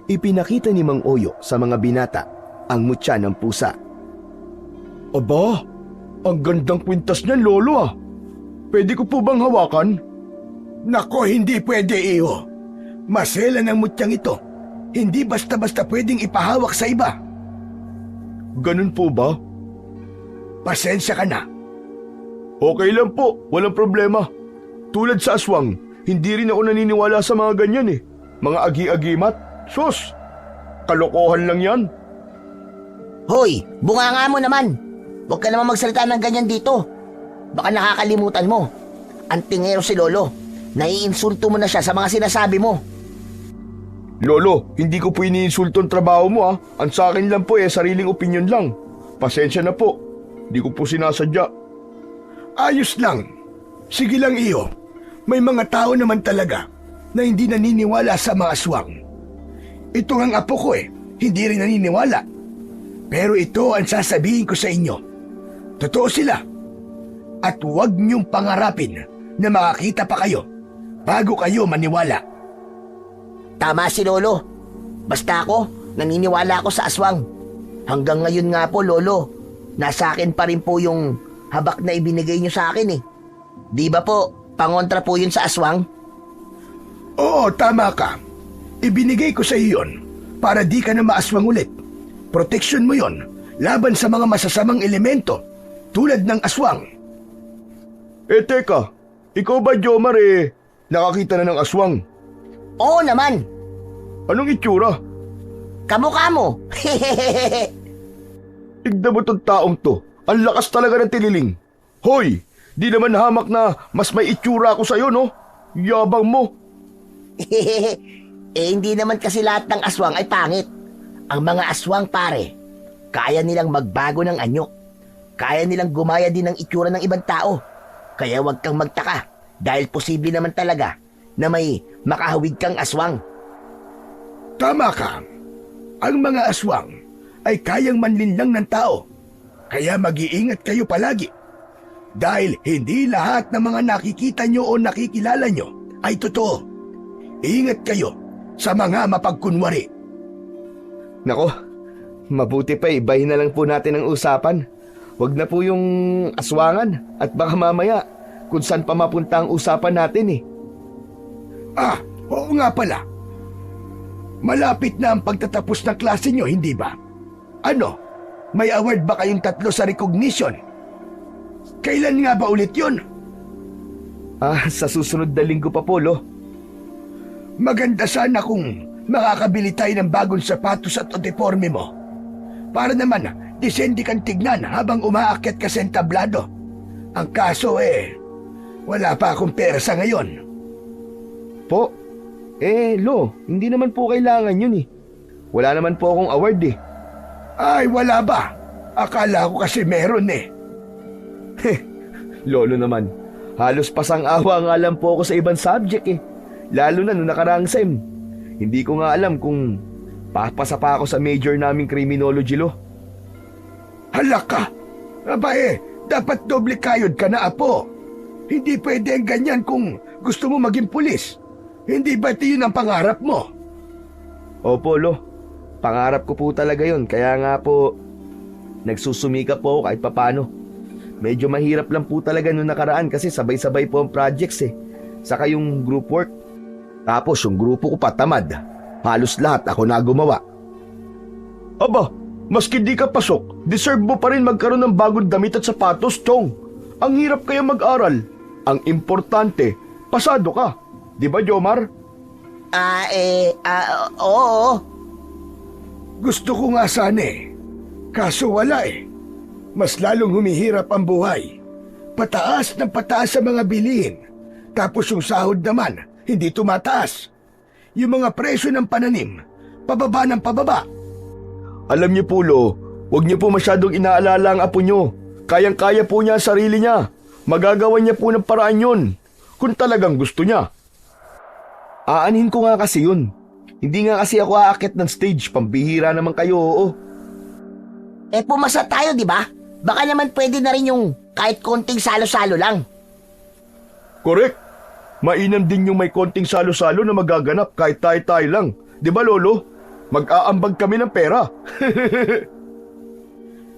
Ipinakita ni Mang Oyo sa mga binata ang mutya ng pusa. Aba, ang gandang kwintas niyan, Lolo ah. Pwede ko po bang hawakan? Nako, hindi pwede, Iyo. Masela ng mutyang ito. Hindi basta-basta pwedeng ipahawak sa iba. Ganun po ba? Pasensya ka na. Okay lang po, walang problema. Tulad sa aswang, hindi rin ako naniniwala sa mga ganyan eh. Mga agi-agimat. Sus, kalokohan lang yan. Hoy, bunganga mo naman. Huwag ka naman magsalita ng ganyan dito. Baka nakakalimutan mo. Ang tingero si Lolo. Naiinsulto mo na siya sa mga sinasabi mo. Lolo, hindi ko po iniinsulto ang trabaho mo ha. Ang sa akin lang po sariling opinion lang. Pasensya na po. Hindi ko po sinasadya. Ayos lang. Sige lang iyo. May mga tao naman talaga na hindi naniniwala sa mga aswang. Ito ang apo ko hindi rin naniniwala. Pero ito ang sasabihin ko sa inyo. Totoo sila. At huwag niyong pangarapin na makakita pa kayo bago kayo maniwala. Tama si Lolo. Basta ako, naniniwala ako sa aswang. Hanggang ngayon nga po, Lolo, nasa akin pa rin po yung habak na ibinigay niyo sa akin Di ba po, pangontra po yun sa aswang? Oo, tama ka. Ibinigay ko sa iyo yun para di ka na maaswang ulit. Protection mo yon laban sa mga masasamang elemento tulad ng aswang. Teka, ikaw ba Jomar nakakita na ng aswang? Oo naman. Anong itsura? Kamukha mo. Tignan mo tong taong to. Ang lakas talaga ng tiniling. Hoy, di naman hamak na mas may itsura ako sa'yo, no? Yabang mo. Hindi naman kasi lahat ng aswang ay pangit. Ang mga aswang pare, kaya nilang magbago ng anyo. Kaya nilang gumaya din ng itsura ng ibang tao. Kaya huwag kang magtaka dahil posible naman talaga na may makahawig kang aswang. Tama ka. Ang mga aswang ay kayang manlinlang ng tao. Kaya mag-iingat kayo palagi. Dahil hindi lahat ng mga nakikita nyo o nakikilala nyo ay totoo. Ingat kayo sa mga mapagkunwari. Nako, mabuti pa ibahin na lang po natin ang usapan. Huwag na po yung aswangan at baka mamaya kung saan pa mapunta ang usapan natin Ah, oo nga pala. Malapit na ang pagtatapos ng klase nyo, hindi ba? Ano? May award ba kayong 3 sa recognition? Kailan nga ba ulit yun? Sa susunod na linggo pa po, Lo. Maganda sana kung makakabili tayo ng bagong sapatos at uniforme mo. Para naman, disente kang tignan habang umaakyat ka sa entablado. Ang kaso wala pa akong pera sa ngayon. Po? Lo, hindi naman po kailangan yun Wala naman po akong award Ay, wala ba? Akala ko kasi meron Lolo naman, halos pasang-awa nga lang po ako sa ibang subject Lalo na nung nakaraang SEM. Hindi ko nga alam kung papasa pa ako sa major naming criminology, Lo. Hala ka! Aba dapat doble kayod ka na, apo. Hindi pwede ang ganyan kung gusto mo maging pulis. Hindi ba ito yun ang pangarap mo? Opo, Lo. Pangarap ko po talaga yun. Kaya nga po, nagsusumikap po ako kahit papano. Medyo mahirap lang po talaga nung nakaraan kasi sabay-sabay po ang projects Saka yung group work. Tapos yung grupo ko pa tamad. Halos lahat ako na gumawa. Aba, maski di ka pasok, deserve mo pa rin magkaroon ng bagong damit at sapatos, Chong. Ang hirap kaya mag-aral. Ang importante, pasado ka. Di ba, Jomar? Oo. Gusto ko nga sana kaso wala Mas lalong humihirap ang buhay. Pataas ng pataas sa mga bilihin. Tapos yung sahod naman, hindi tumataas. Yung mga presyo ng pananim, pababa ng pababa. Alam niyo po, Lo, huwag niyo po masyadong inaalala ang apo niyo. Kayang-kaya po niya ang sarili niya. Magagawa niya po ng paraan yun. Kung talagang gusto niya. Aanhin ko nga kasi yun. Hindi nga kasi ako aakyat ng stage. Pambihira naman kayo, oo. Pumasa tayo, di ba? Baka naman pwede na rin yung kahit konting salo-salo lang. Correct. Mainam din yung may konting salo-salo na magaganap kahit tayo-tayo lang. Di ba, Lolo? Mag-aambag kami ng pera.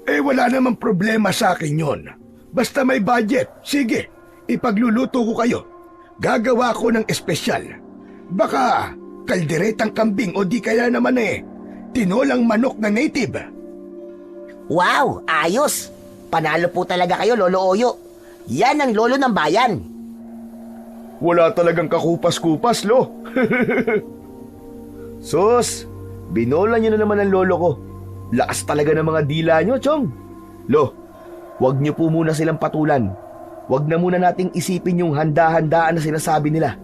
Wala namang problema sa akin yon. Basta may budget, sige, ipagluluto ko kayo. Gagawa ko ng espesyal. Baka kalderetang kambing o di kaya naman tinolang manok na native. Wow, ayos! Panalo po talaga kayo, Lolo Oyo. Yan ang lolo ng bayan. Wala talagang kakupas-kupas, Lo. Sus, binola niyo na naman ang lolo ko. Lakas talaga ng mga dila niyo, Chong. Lo, Huwag niyo po muna silang patulan. Huwag na muna nating isipin yung handa-handaan na sinasabi nila.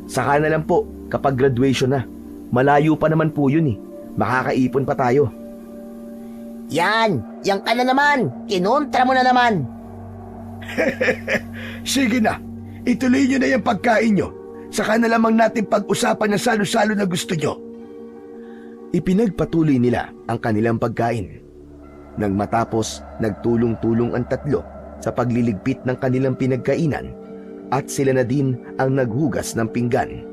Saka na lang po kapag graduation na. Malayo pa naman po yun eh. Makakaipon pa tayo. Yan ka na naman. Kinontra mo na naman. Sige na, ituloy nyo na yung pagkain nyo. Saka na lamang natin pag-usapan ng salo-salo na gusto nyo. Ipinagpatuloy nila ang kanilang pagkain. Nang matapos, nagtulong-tulong ang tatlo sa pagliligpit ng kanilang pinagkainan at sila na din ang naghugas ng pinggan.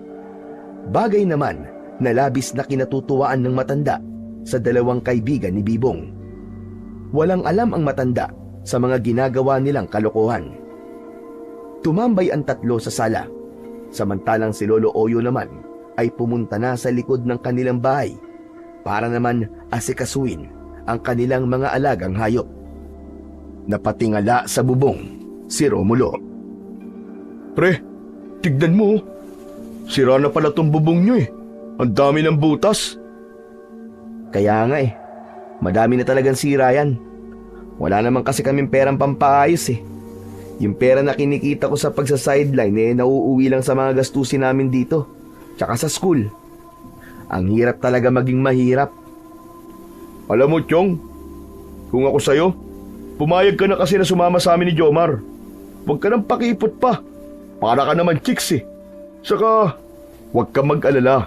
Bagay naman na labis na kinatutuwaan ng matanda sa dalawang kaibigan ni Bibong. Walang alam ang matanda sa mga ginagawa nilang kalokohan. Tumambay ang tatlo sa sala, samantalang si Lolo Oyo naman ay pumunta na sa likod ng kanilang bahay para naman asikasuin ang kanilang mga alagang hayop. Napatingala sa bubong si Romulo. Pre, tignan mo. Sira na pala tong bubong nyo eh. Ang dami ng butas. Kaya nga madami na talagang sira yan. Wala naman kasi kaming perang pampaayos eh. Yung pera na kinikita ko sa pagsa-sideline nauuwi lang sa mga gastusin namin dito, tsaka sa school. Ang hirap talaga maging mahirap. Alam mo, Chong, kung ako sa'yo, pumayag ka na kasi na sumama sa amin ni Jomar. Huwag ka nang pakipot pa. Para ka naman chicks eh. Saka, huwag ka mag-alala.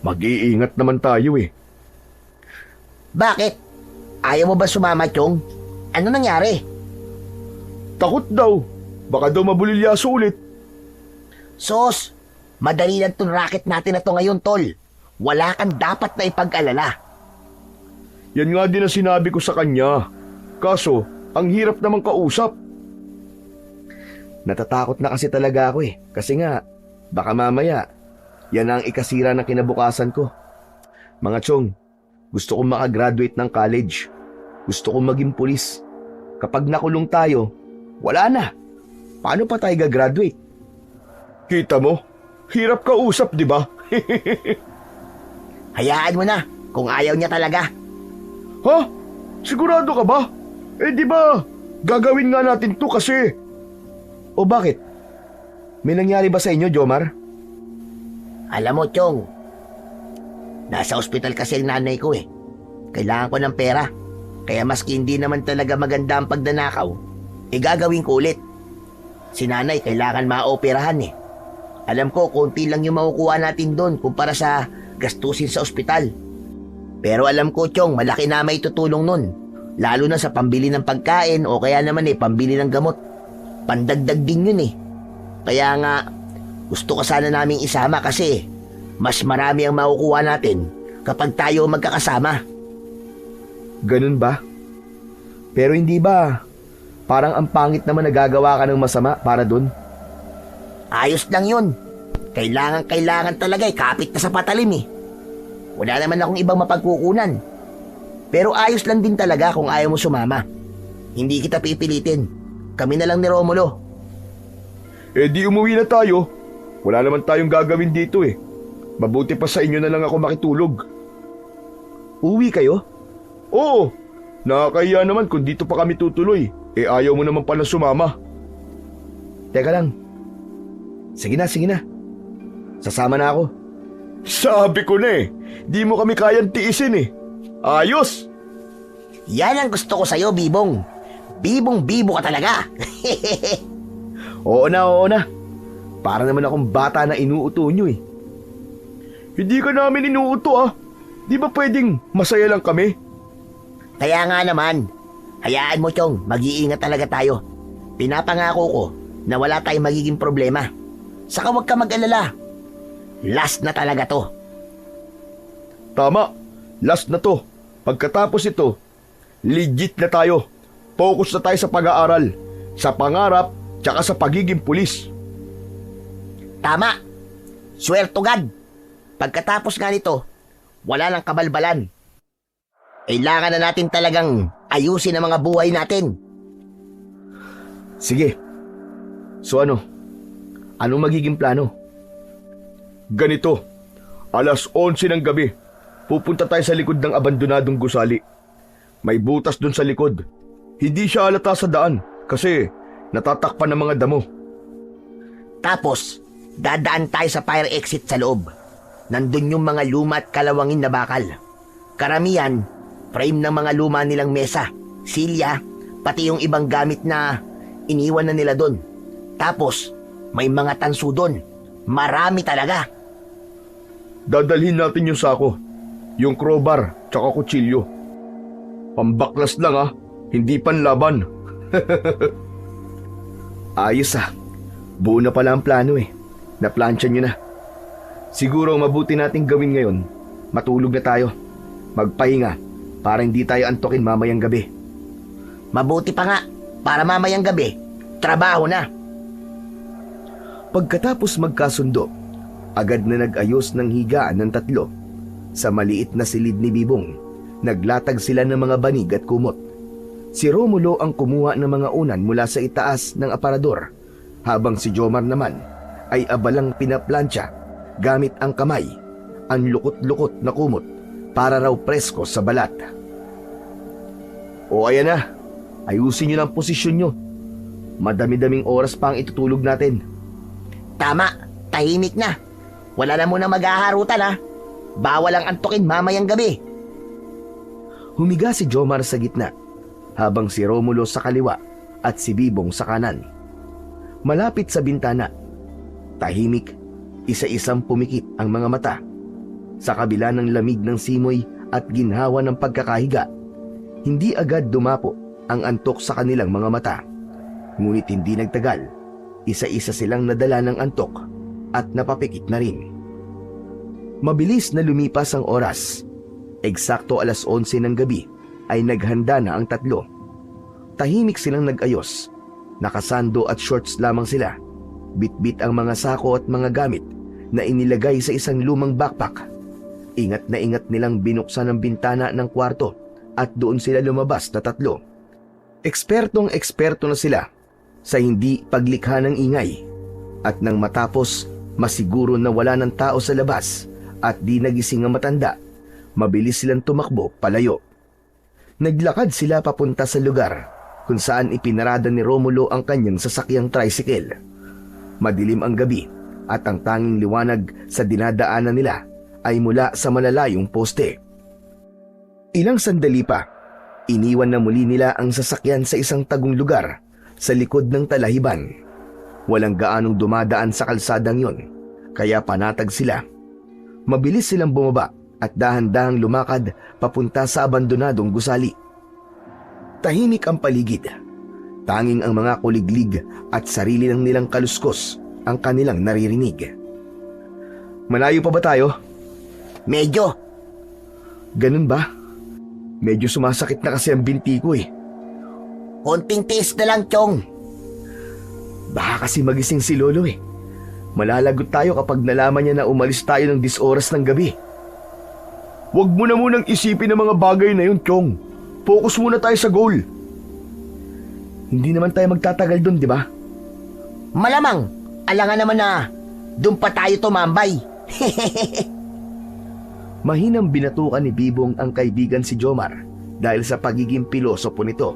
Mag-iingat naman tayo eh. Bakit? Ayaw mo ba sumama, Chong? Ano nangyari? Takot daw. Baka daw mabulilyaso ulit. Sos, madali lang tong racket natin na to ngayon, tol. Wala kang dapat na ipag-alala. Yan nga din ang sinabi ko sa kanya. Kaso, ang hirap namang kausap. Natatakot na kasi talaga ako eh. Kasi nga, baka mamaya, yan ang ikasira ng kinabukasan ko. Mga Chong, gusto kong makagraduate ng college. Gusto kong maging pulis. Kapag nakulong tayo, wala na. Paano pa tayo gagraduate? Kita mo? Hirap kausap, di ba? Hayaan mo na kung ayaw niya talaga. Ha? Sigurado ka ba? Eh di ba, gagawin nga natin to kasi. O bakit? May nangyari ba sa inyo, Jomar? Alam mo, Chong, nasa ospital kasi ang nanay ko eh. Kailangan ko ng pera. Kaya maski hindi naman talaga maganda ang pagdanakaw, gagawin ko ulit. Si nanay kailangan maoperahan eh. Alam ko, konti lang yung makukuha natin doon kumpara sa gastusin sa ospital. Pero alam ko, Chong, malaki na may tutulong nun. Lalo na sa pambili ng pagkain o kaya naman pambili ng gamot. Pandagdag din yun eh. Kaya nga, gusto ko sana naming isama kasi mas marami ang makukuha natin kapag tayo magkakasama. Ganun ba? Pero hindi ba parang ang pangit naman nagagawa ka ng masama para dun? Ayos lang yun. Kailangan talaga kapit na sa patalim eh. Wala naman akong ibang mapagkukunan. Pero ayos lang din talaga kung ayaw mo sumama. Hindi kita pipilitin. Kami na lang ni Romulo. Eh di umuwi na tayo. Wala naman tayong gagawin dito eh. Mabuti pa sa inyo na lang ako makitulog. Uwi kayo? Oo, nakakahiya naman kung dito pa kami tutuloy. Eh ayaw mo naman pala sumama. Teka lang. Sige na. Sasama na ako. Sabi ko na eh, di mo kami kayang tiisin eh. Ayos! Yan ang gusto ko sa'yo, Bibong. Bibong-bibo ka talaga. Oo na. Para naman akong bata na inuuto nyo eh. Hindi ka namin inuuto ah. Di ba pwedeng masaya lang kami? Kaya nga naman, hayaan mo, Chong, mag-iingat talaga tayo. Pinapangako ko na wala tayong magiging problema. Saka huwag ka mag-alala. Last na talaga to. Tama, last na to. Pagkatapos ito, legit na tayo. Focus na tayo sa pag-aaral, sa pangarap, tsaka sa pagiging pulis. Tama. Swear to God. Pagkatapos nga nito, wala nang kabalbalan. Kailangan na natin talagang ayusin ang mga buhay natin. Sige. So ano? Anong magiging plano? Ganito, alas 11 ng gabi, pupunta tayo sa likod ng abandonadong gusali. May butas dun sa likod. Hindi siya halata sa daan, Kasi natatakpan ng mga damo. Tapos, dadaan tayo sa fire exit sa loob. Nandun yung mga luma at kalawangin na bakal. Karamihan, frame ng mga luma nilang mesa, silya, pati yung ibang gamit na iniwan na nila doon. Tapos, may mga tanso doon. Marami talaga. Dadalhin natin yung sako, yung crowbar, tsaka kutsilyo. Pambaklas lang ah, hindi panlaban. Ayos ah. Buo na pala ang plano eh. Naplansya nyo na. Siguro ang mabuti nating gawin ngayon, matulog na tayo. Magpahinga para hindi tayo antukin mamayang gabi. Mabuti pa nga, para mamayang gabi, trabaho na. Pagkatapos magkasundo, agad na nag-ayos ng higaan ng tatlo. Sa maliit na silid ni Bibong, naglatag sila ng mga banig at kumot. Si Romulo ang kumuha ng mga unan mula sa itaas ng aparador, habang si Jomar naman ay abalang pinaplansya gamit ang kamay, ang lukot-lukot na kumot para raw presko sa balat. O ayan na, ayusin nyo ng posisyon nyo. Madami-daming oras pa ang itutulog natin. Tama, tahimik na. Wala na muna maghaharutan ha. Bawal ang antukin mamayang gabi. Humiga si Jomar sa gitna, habang si Romulo sa kaliwa at si Bibong sa kanan. Malapit sa bintana, tahimik, isa-isang pumikit ang mga mata. Sa kabila ng lamig ng simoy at ginhawa ng pagkakahiga, hindi agad dumapo ang antok sa kanilang mga mata. Ngunit hindi nagtagal, isa-isa silang nadala ng antok at napapikit na rin. Mabilis na lumipas ang oras. Eksakto 11:00 ng gabi ay naghanda na ang tatlo. Tahimik silang nag-ayos. Nakasando at shorts lamang sila. Bitbit ang mga sako at mga gamit na inilagay sa isang lumang backpack. Ingat na ingat nilang binuksan ang bintana ng kwarto at doon sila lumabas na tatlo. Ekspertong-eksperto na sila sa hindi paglikha ng ingay. At nang matapos, masiguro na wala ng tao sa labas at di nagising ang matanda, mabilis silang tumakbo palayo. Naglakad sila papunta sa lugar kung saan ipinarada ni Romulo ang kanyang sasakyang tricycle. Madilim ang gabi at ang tanging liwanag sa dinadaanan nila ay mula sa malalayong poste. Ilang sandali pa, iniwan na muli nila ang sasakyan sa isang tagong lugar sa likod ng talahiban. Walang gaanong dumadaan sa kalsadang yon, kaya panatag sila. Mabilis silang bumaba at dahan-dahang lumakad papunta sa abandonadong gusali. Tahimik ang paligid. Tanging ang mga kuliglig at sarili ng nilang kaluskos ang kanilang naririnig. Malayo pa ba tayo? Medyo. Ganun ba? Medyo sumasakit na kasi ang binti ko eh. Konting tiis na lang, Chong. Baka kasi magising si Lolo eh. Malalagot tayo kapag nalaman niya na umalis tayo ng 10 oras ng gabi. Huwag mo na munang isipin ang mga bagay na yun, Chong. Focus muna tayo sa goal. Hindi naman tayo magtatagal doon, di ba? Malamang, alangan naman na doon pa tayo tumambay. Mahinang binatukan ni Bibong ang kaibigan si Jomar dahil sa pagiging pilosopo nito.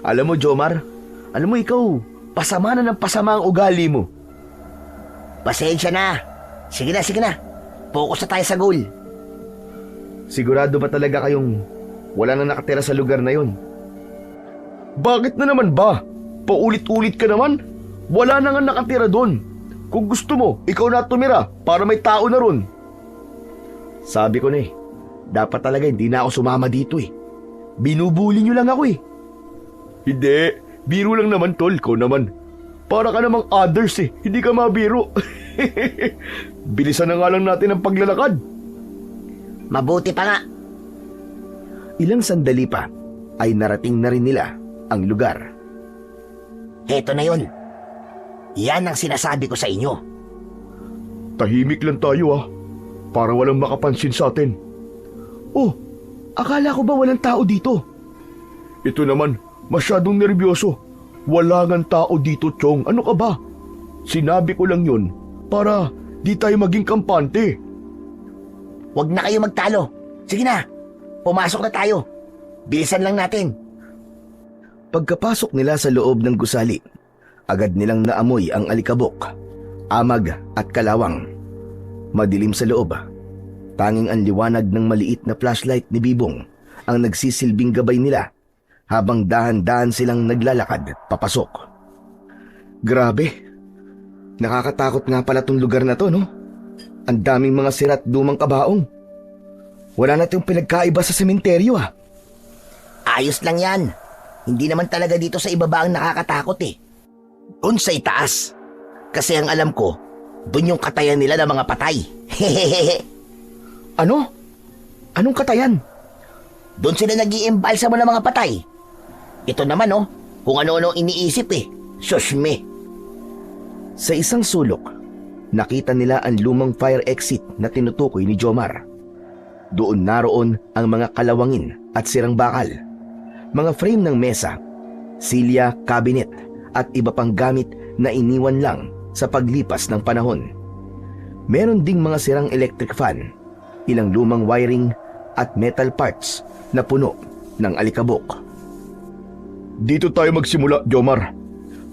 Alam mo, Jomar, alam mo ikaw, pasama na ng pasama ang ugali mo. Pasensya na. Sige na. Focus na tayo sa goal. Sigurado ba talaga kayong wala nang nakatira sa lugar na yon? Bakit na naman ba? Paulit-ulit ka naman. Wala na nga nakatira doon. Kung gusto mo, ikaw na tumira para may tao na ron. Sabi ko na eh, dapat talaga hindi na ako sumama dito eh. Binubuli nyo lang ako eh. Hindi, biro lang naman tol, ko naman. Para ka namang others eh, hindi ka mabiro. Bilisan na nga lang natin ang paglalakad. Mabuti pa nga. Ilang sandali pa ay narating na rin nila ang lugar. Heto na yun. Yan ang sinasabi ko sa inyo. Tahimik lang tayo ah, para walang makapansin sa atin. Oh, akala ko ba walang tao dito? Ito naman, masyadong nervyoso. Wala ngang tao dito, Chong. Ano ka ba? Sinabi ko lang yun para di tayo maging kampante. Huwag na kayo magtalo. Sige na, pumasok na tayo. Bilisan lang natin. Pagkapasok nila sa loob ng gusali, agad nilang naamoy ang alikabok, amag at kalawang. Madilim sa loob. Tanging ang liwanag ng maliit na flashlight ni Bibong ang nagsisilbing gabay nila habang dahan-dahan silang naglalakad papasok. Grabe. Nakakatakot nga pala tong lugar na to, no? Ang daming mga sirat dumang kabaong. Wala na itong pinagkaiba sa sementeryo, ah. Ayos lang yan. Hindi naman talaga dito sa ibaba ang nakakatakot eh. Doon sa itaas. Kasi ang alam ko, doon yung katayan nila ng mga patay. Hehehe. Ano? Anong katayan? Doon sila nag-iimbalsa mo ng mga patay. Ito naman oh, kung ano-ano iniisip eh. Sushme. Sa isang sulok, nakita nila ang lumang fire exit na tinutukoy ni Jomar. Doon naroon ang mga kalawangin at sirang bakal, mga frame ng mesa, silya, cabinet at iba pang gamit na iniwan lang sa paglipas ng panahon. Meron ding mga sirang electric fan, ilang lumang wiring at metal parts na puno ng alikabok. Dito tayo magsimula, Jomar.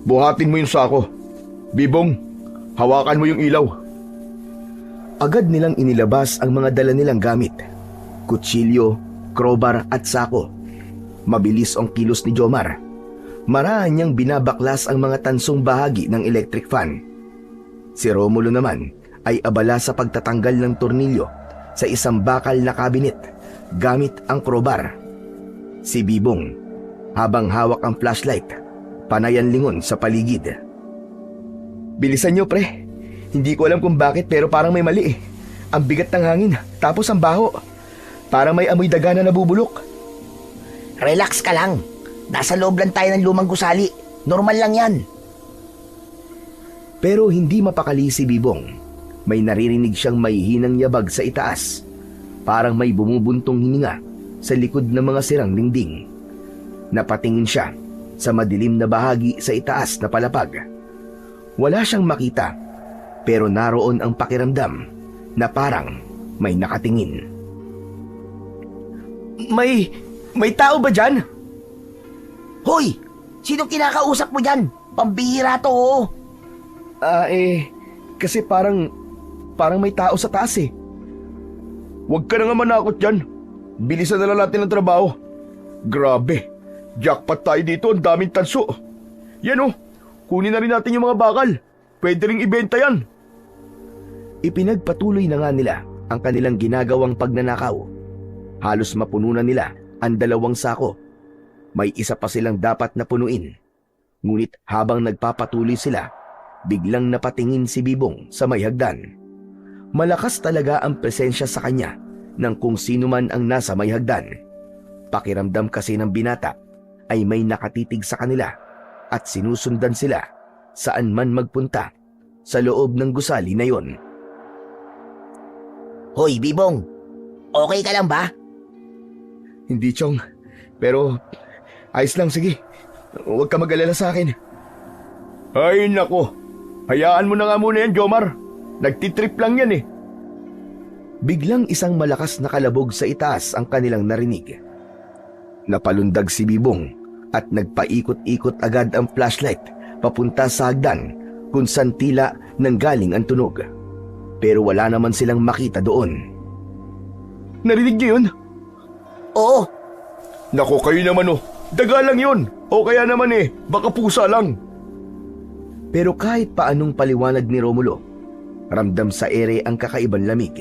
Buhatin mo yung sako. Bibong, hawakan mo yung ilaw. Agad nilang inilabas ang mga dala nilang gamit, kutsilyo, crowbar at sako. Mabilis ang kilos ni Jomar. Maraan niyang binabaklas ang mga tansong bahagi ng electric fan. Si Romulo naman ay abala sa pagtatanggal ng tornilyo sa isang bakal na kabinet gamit ang crowbar. Si Bibong, habang hawak ang flashlight, panayan lingon sa paligid. Bilisan niyo, pre. Hindi ko alam kung bakit pero parang may mali eh. Ang bigat ng hangin, tapos ang baho. Parang may amoy daga na nabubulok. Relax ka lang. Nasa loob lang tayo ng lumang gusali. Normal lang yan. Pero hindi mapakali si Bibong. May naririnig siyang mahihinang yabag sa itaas. Parang may bumubuntong hininga sa likod ng mga sirang dingding. Napatingin siya sa madilim na bahagi sa itaas na palapag. Wala siyang makita, pero naroon ang pakiramdam na parang may nakatingin. May tao ba dyan? Hoy! Sinong kinakausap mo dyan? Pambihira to oh. Kasi parang may tao sa taas eh. Huwag ka na nga manakot dyan. Bilisan na lang natin ang trabaho. Grabe, jackpot tayo dito, ang daming tanso. Yan oh, kunin na rin natin yung mga bakal. Pwede ring ibenta yan. Ipinagpatuloy na nga nila ang kanilang ginagawang pagnanakaw. Halos mapuno na nila ang 2 sako. May isa pa silang dapat na punuin. Ngunit habang nagpapatuloy sila, biglang napatingin si Bibong sa may hagdan. Malakas talaga ang presensya sa kanya ng kung sino man ang nasa may hagdan. Pakiramdam kasi ng binata ay may nakatitig sa kanila at sinusundan sila saan man magpunta sa loob ng gusali na yon. Hoy, Bibong! Okay ka lang ba? Hindi, Chong. Pero ayos lang, sige. Huwag ka mag-alala sa akin. Ay nako, hayaan mo na nga muna yan, Jomar. Nagtitrip lang yan eh. Biglang isang malakas na kalabog sa itaas ang kanilang narinig. Napalundag si Bibong at nagpaikot-ikot agad ang flashlight papunta sa hagdan kung saan tila nanggaling ang tunog. Pero wala naman silang makita doon. Narinig niyo yun? Oo. Nako, kayo naman oh. Daga lang yun. O kaya naman baka pusa lang. Pero kahit paanong paliwanag ni Romulo, ramdam sa ere ang kakaibang lamig.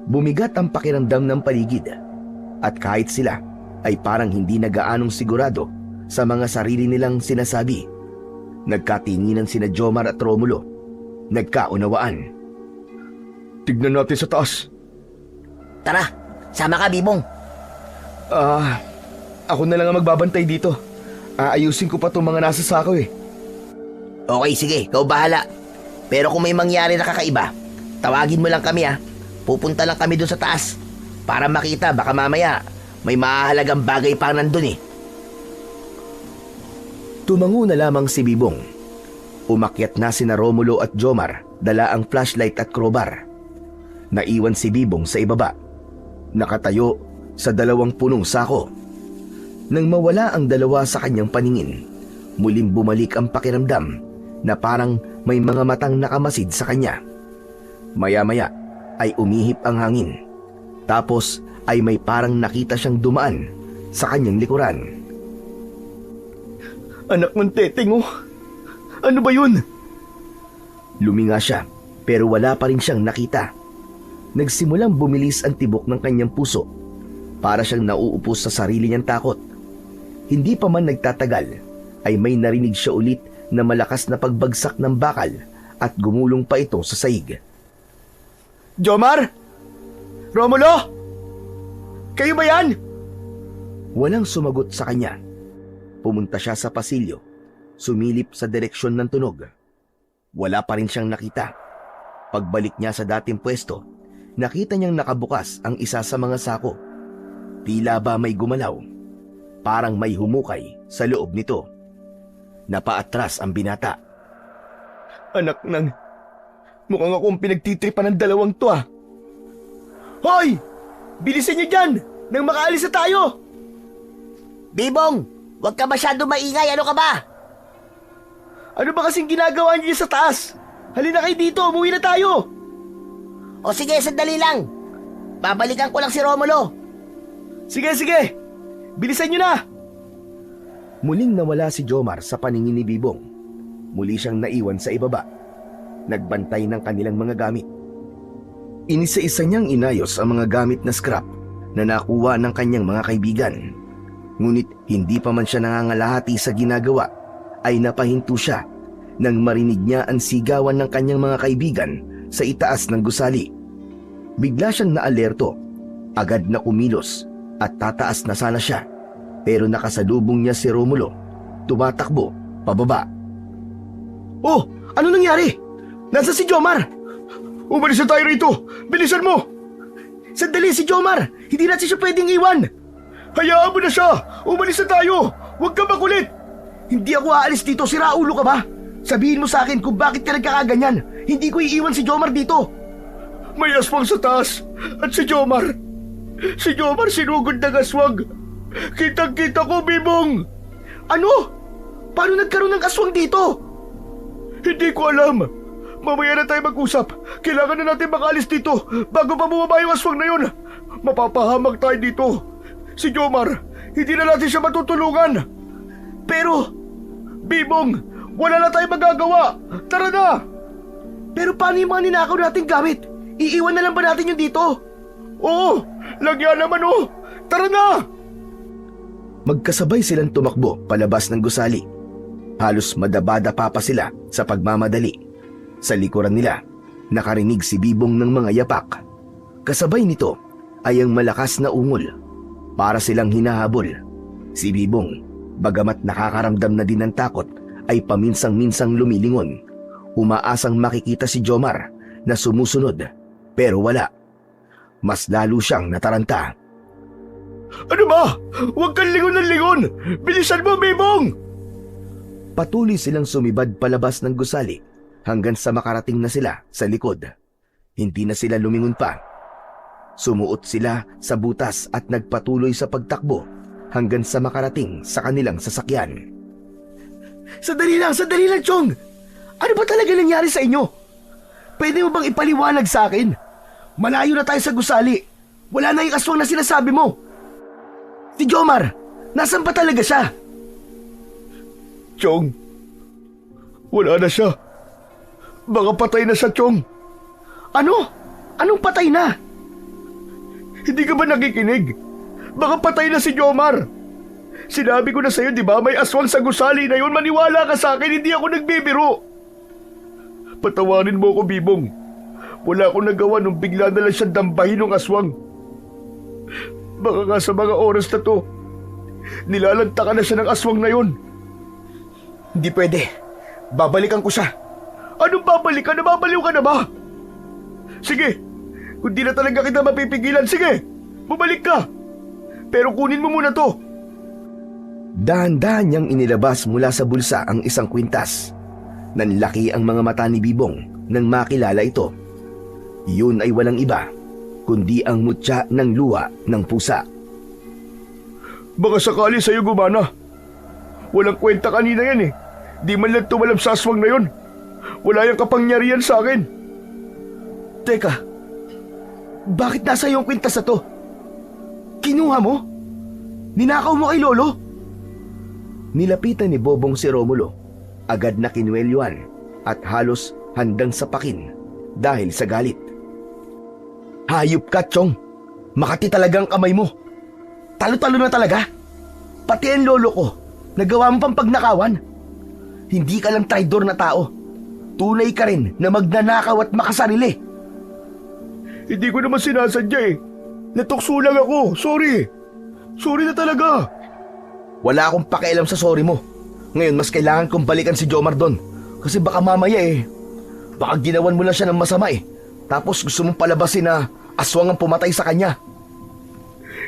Bumigat ang pakiramdam ng paligid. At kahit sila ay parang hindi na gaanong sigurado sa mga sarili nilang sinasabi, nagkatinginan sina Jomar at Romulo. Nagkaunawaan. Tignan natin sa taas. Tara, sama ka, Bibong. Ako na lang ang magbabantay dito. Aayusin ko pa itong mga nasa sako eh. Okay, sige, ikaw bahala. Pero kung may mangyari na kakaiba, tawagin mo lang kami Pupunta lang kami doon sa taas para makita, baka mamaya may mahalagang bagay pa nandun eh. Tumango na lamang si Bibong. Umakyat na sina Romulo at Jomar, dala ang flashlight at crowbar. Naiwan si Bibong sa ibaba, nakatayo sa 2 punong sako. Nang mawala ang dalawa sa kanyang paningin, muling bumalik ang pakiramdam na parang may mga matang nakamasid sa kanya. Maya-maya ay umihip ang hangin. Tapos ay may parang nakita siyang dumaan sa kanyang likuran. Anak ng teteng oh. Ano ba yun? Luminga siya pero wala pa rin siyang nakita. Nagsimulang bumilis ang tibok ng kanyang puso. Para siyang nauupos sa sarili niyang takot. Hindi pa man nagtatagal ay may narinig siya ulit na malakas na pagbagsak ng bakal at gumulong pa ito sa saig. Jomar? Romulo? Kayo ba yan? Walang sumagot sa kanya. Pumunta siya sa pasilyo, sumilip sa direksyon ng tunog. Wala pa rin siyang nakita. Pagbalik niya sa dating pwesto, nakita niyang nakabukas ang isa sa mga sako. Tila ba may gumalaw? Parang may humukay sa loob nito. Napaatras ang binata. Anak ng... Mukhang akong pinagtitripan ng dalawang to ah. Hoy! Bilisan niyo dyan! Nang makaalis na tayo! Bibong, huwag ka masyado maingay. Ano ka ba? Ano ba kasing ginagawa niyo sa taas? Halina kayo dito, umuwi na tayo! O sige, sandali lang. Babalikan ko lang si Romulo. Sige, sige! Bilisan niyo na! Muling nawala si Jomar sa paningin ni Bibong. Muli siyang naiwan sa ibaba. Nagbantay ng kanilang mga gamit. Inisa-isa niyang inayos ang mga gamit na scrap na nakuha ng kanyang mga kaibigan. Ngunit hindi pa man siya nangangalahati sa ginagawa ay napahinto siya nang marinig niya ang sigawan ng kanyang mga kaibigan sa itaas ng gusali. Bigla siyang naalerto. Agad na kumilos at tataas na sana siya. Pero nakasalubong niya si Romulo. Tumatakbo pababa. Oh! Ano nangyari? Nasaan si Jomar? Umalis na tayo rito! Bilisan mo! Sandali, si Jomar! Hindi natin siya pwedeng iwan! Hayaan mo na siya! Umalis na tayo! Huwag ka makulit! Hindi ako aalis dito, siraulo ka ba? Sabihin mo sa akin kung bakit ka nagkakaganyan. Hindi ko iiwan si Jomar dito. May aswang sa taas. At si Jomar sinugod ng aswang. Kitang-kita ko, Bibong. Ano? Paano nagkaroon ng aswang dito? Hindi ko alam. Mamaya na tayo mag-usap. Kailangan na natin makaalis dito bago pa bumaba yung aswang na yun. Mapapahamak tayo dito. Si Jomar, hindi na natin siya matutulungan. Pero, Bibong, wala na tayong magagawa. Tara na! Pero paano yung mga ninakaw nating gamit? Iiwan na lang ba natin yun dito? Oo, lagyan naman oh. Tara na! Magkasabay silang tumakbo palabas ng gusali. Halos madabada pa sila sa pagmamadali. Sa likuran nila, nakarinig si Bibong ng mga yapak. Kasabay nito ay ang malakas na ungol. Para silang hinahabol. Si Bibong, bagamat nakakaramdam na din ng takot, ay paminsang-minsang lumilingon. Umaasang makikita si Jomar na sumusunod, pero wala. Mas lalo siyang nataranta. Ano ba? Huwag kang lingon ng lingon! Bilisan mo, Bibong! Patuloy silang sumibad palabas ng gusali hanggang sa makarating na sila sa likod. Hindi na sila lumingon pa. Sumuot sila sa butas at nagpatuloy sa pagtakbo hanggang sa makarating sa kanilang sasakyan. Sandali lang, Chong! Ano ba talaga nangyari sa inyo? Pwede mo bang ipaliwanag sa akin? Malayo na tayo sa gusali. Wala na yung aswang na sinasabi mo. Si Jomar, nasan pa talaga siya? Chong, wala na siya. Baka patay na siya, Chong. Ano? Anong patay na? Hindi ka ba nakikinig? Baka patay na si Jomar. Sinabi ko na sa'yo, di ba? May aswang sa gusali na yun. Maniwala ka sa akin, hindi ako nagbibiro. Patawarin mo ako, Bibong. Wala akong nagawa nung bigla na lang siyang dambahin ng aswang. Baka nga sa mga oras na to, nilalantakan na siya ng aswang na yun. Hindi pwede. Babalikan ko siya. Anong babalikan? Nababaliw ka na ba? Sige, kung di na talaga kita mapipigilan, sige, bumalik ka. Pero kunin mo muna to. Dahan-dahan niyang inilabas mula sa bulsa ang isang kwintas. Nanlaki ang mga mata ni Bibong nang makilala ito. Yun ay walang iba, kundi ang mutya ng luha ng pusa. Baka sakali sa'yo gumana. Walang kwenta kanina yan eh. Di man lang tumalab sa aswang na yon. Wala yung kapangyarihan sa akin. Teka, bakit nasa iyong kwintas na to? Kinuha mo? Ninakaw mo kay Lolo? Nilapitan ni Bobong si Romulo. Agad na kinuwelyuan at halos handang sapakin dahil sa galit. Hayop ka, Chong. Makati talagang kamay mo. Talo-talo na talaga. Pati ang lolo ko, nagawa mo pang pagnakawan. Hindi ka lang traidor na tao. Tunay ka rin na magnanakaw at makasarili. Hindi ko naman sinasadya eh. Natukso lang ako. Sorry. Sorry na talaga. Wala akong pakialam sa sorry mo. Ngayon mas kailangan kong balikan si Jomar doon. Kasi baka mamaya baka ginawan mo lang siya ng masama eh. Tapos gusto mong palabasin na aswang ang pumatay sa kanya.